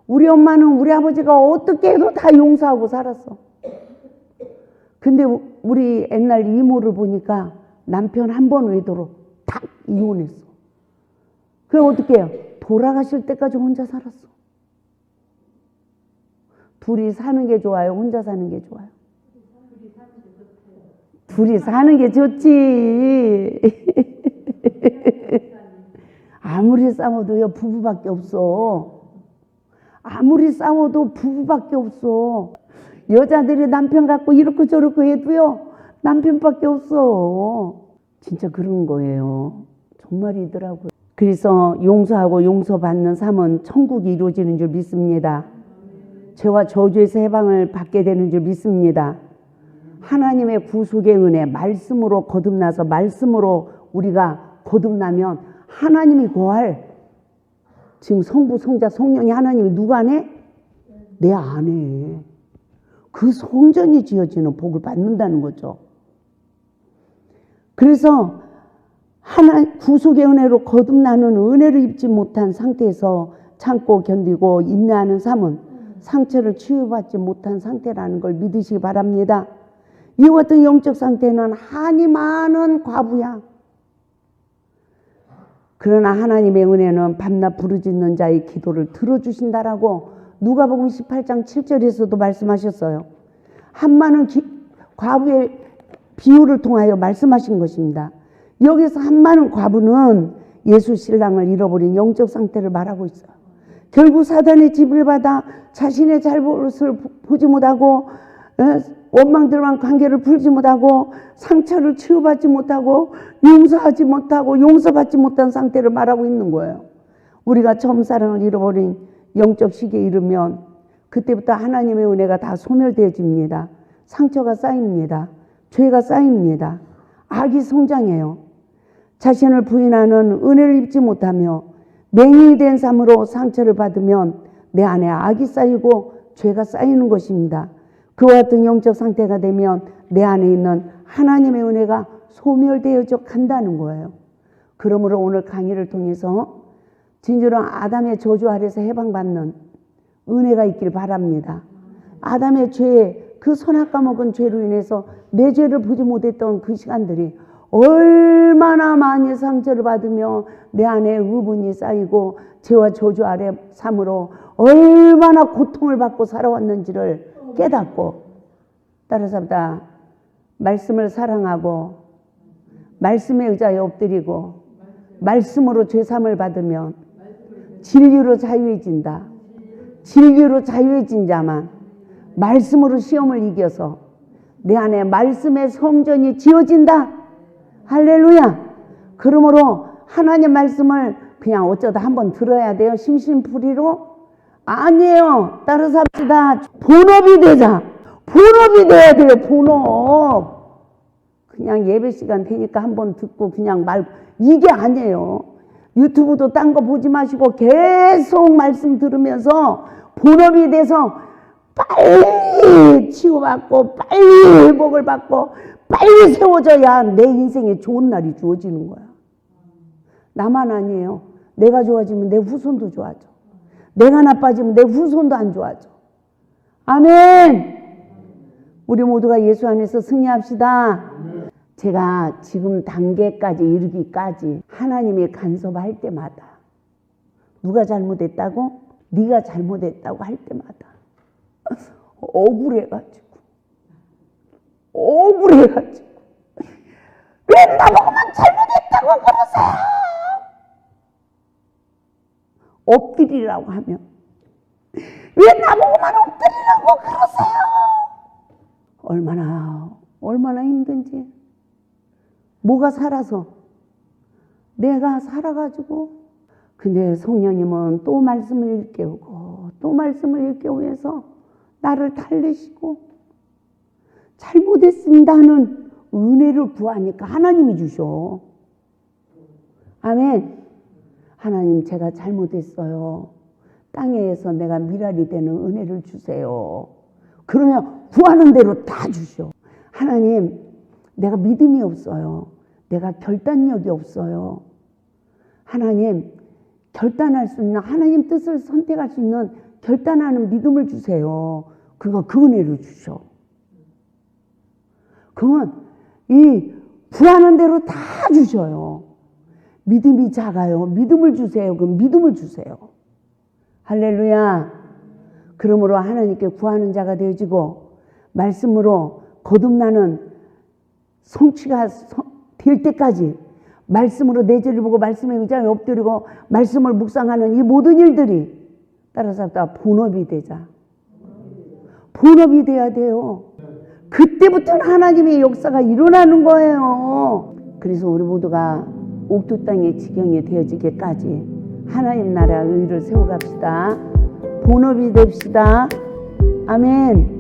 우리 엄마는 우리 아버지가 어떻게 해도 다 용서하고 살았어. 근데 우리 옛날 이모를 보니까 남편 한 번 외도로 탁 이혼했어. 그래 어떻게 해요? 돌아가실 때까지 혼자 살았어. 둘이 사는 게 좋아요? 혼자 사는 게 좋아요? 둘이 사는 게 좋지. 아무리 싸워도요 부부밖에 없어. 아무리 싸워도 부부밖에 없어. 여자들이 남편 갖고 이렇고 저렇고 해도요 남편밖에 없어. 진짜 그런 거예요. 정말이더라고요. 그래서 용서하고 용서받는 삶은 천국이 이루어지는 줄 믿습니다. 죄와 저주에서 해방을 받게 되는 줄 믿습니다. 하나님의 구속의 은혜 말씀으로 거듭나서 말씀으로 우리가 거듭나면 하나님이 구할 지금 성부 성자 성령이 하나님이 누가 안에? 내 안에. 그 성전이 지어지는 복을 받는다는 거죠. 그래서 구속의 은혜로 거듭나는 은혜를 입지 못한 상태에서 참고 견디고 인내하는 삶은 상처를 치유받지 못한 상태라는 걸 믿으시기 바랍니다. 이와 같은 영적 상태는 한이 많은 과부야. 그러나 하나님의 은혜는 밤낮 부르짖는 자의 기도를 들어주신다라고 누가복음 18장 7절에서도 말씀하셨어요. 한 많은 과부의 비유를 통하여 말씀하신 것입니다. 여기서 한 많은 과부는 예수 신랑을 잃어버린 영적 상태를 말하고 있어요. 결국 사단의 지배를 받아 자신의 잘못을 보지 못하고 원망들만 관계를 풀지 못하고 상처를 치유받지 못하고 용서하지 못하고 용서받지 못한 상태를 말하고 있는 거예요. 우리가 처음 사랑을 잃어버린 영적 시기에 이르면 그때부터 하나님의 은혜가 다 소멸되어집니다. 상처가 쌓입니다. 죄가 쌓입니다. 악이 성장해요. 자신을 부인하는 은혜를 입지 못하며 맹인이 된 삶으로 상처를 받으면 내 안에 악이 쌓이고 죄가 쌓이는 것입니다. 그와 같은 영적 상태가 되면 내 안에 있는 하나님의 은혜가 소멸되어져 간다는 거예요. 그러므로 오늘 강의를 통해서 진정한 아담의 저주 아래서 해방받는 은혜가 있길 바랍니다. 아담의 죄, 그 선악과 먹은 죄로 인해서 내 죄를 보지 못했던 그 시간들이 얼마나 많이 상처를 받으며 내 안에 의분이 쌓이고 죄와 저주 아래 삶으로 얼마나 고통을 받고 살아왔는지를 깨닫고 따라서 말씀을 사랑하고 말씀에 의자에 엎드리고 말씀으로 죄삼을 받으면 진리로 자유해진다. 진리로 자유해진 자만 말씀으로 시험을 이겨서 내 안에 말씀의 성전이 지어진다. 할렐루야. 그러므로 하나님 말씀을 그냥 어쩌다 한번 들어야 돼요. 심심풀이로? 아니에요. 따라서 합시다. 본업이 되자. 본업이 돼야 돼요. 본업. 그냥 예배 시간 되니까 한번 듣고 그냥 이게 아니에요. 유튜브도 딴 거 보지 마시고 계속 말씀 들으면서 본업이 돼서 빨리 치유받고 빨리 회복을 받고 빨리 세워져야 내 인생에 좋은 날이 주어지는 거야. 나만 아니에요. 내가 좋아지면 내 후손도 좋아져. 내가 나빠지면 내 후손도 안 좋아져. 아멘. 우리 모두가 예수 안에서 승리합시다. 제가 지금 단계까지 이르기까지 하나님이 간섭할 때마다 누가 잘못했다고? 네가 잘못했다고 할 때마다 억울해가지고 왜 나보고만 잘못했다고 그러세요? 엎드리라고 하면 왜 나보고만 엎드리라고 그러세요? 얼마나 힘든지. 뭐가 살아서 내가 살아가지고. 근데 성령님은 또 말씀을 일깨우고 또 말씀을 일깨우면서 나를 달래시고 잘못했습니다 하는 은혜를 구하니까 하나님이 주셔. 아멘. 하나님, 제가 잘못했어요. 땅에서 내가 미랄이 되는 은혜를 주세요. 그러면 구하는 대로 다 주셔. 하나님, 내가 믿음이 없어요. 내가 결단력이 없어요. 하나님, 결단할 수 있는, 하나님 뜻을 선택할 수 있는 결단하는 믿음을 주세요. 그 은혜를 주셔. 그러면 이 구하는 대로 다 주셔요. 믿음이 작아요. 믿음을 주세요. 그럼 믿음을 주세요. 할렐루야. 그러므로 하나님께 구하는 자가 되어지고 말씀으로 거듭나는 성취가 될 때까지 말씀으로 내 죄를 보고 말씀에 의지하여 엎드리고 말씀을 묵상하는 이 모든 일들이 따라서 다 본업이 되자. 본업이 돼야 돼요. 그때부터는 하나님의 역사가 일어나는 거예요. 그래서 우리 모두가 옥토 땅의 지경이 되어지기까지 하나님 나라의 의를 세워갑시다. 본업이 됩시다. 아멘.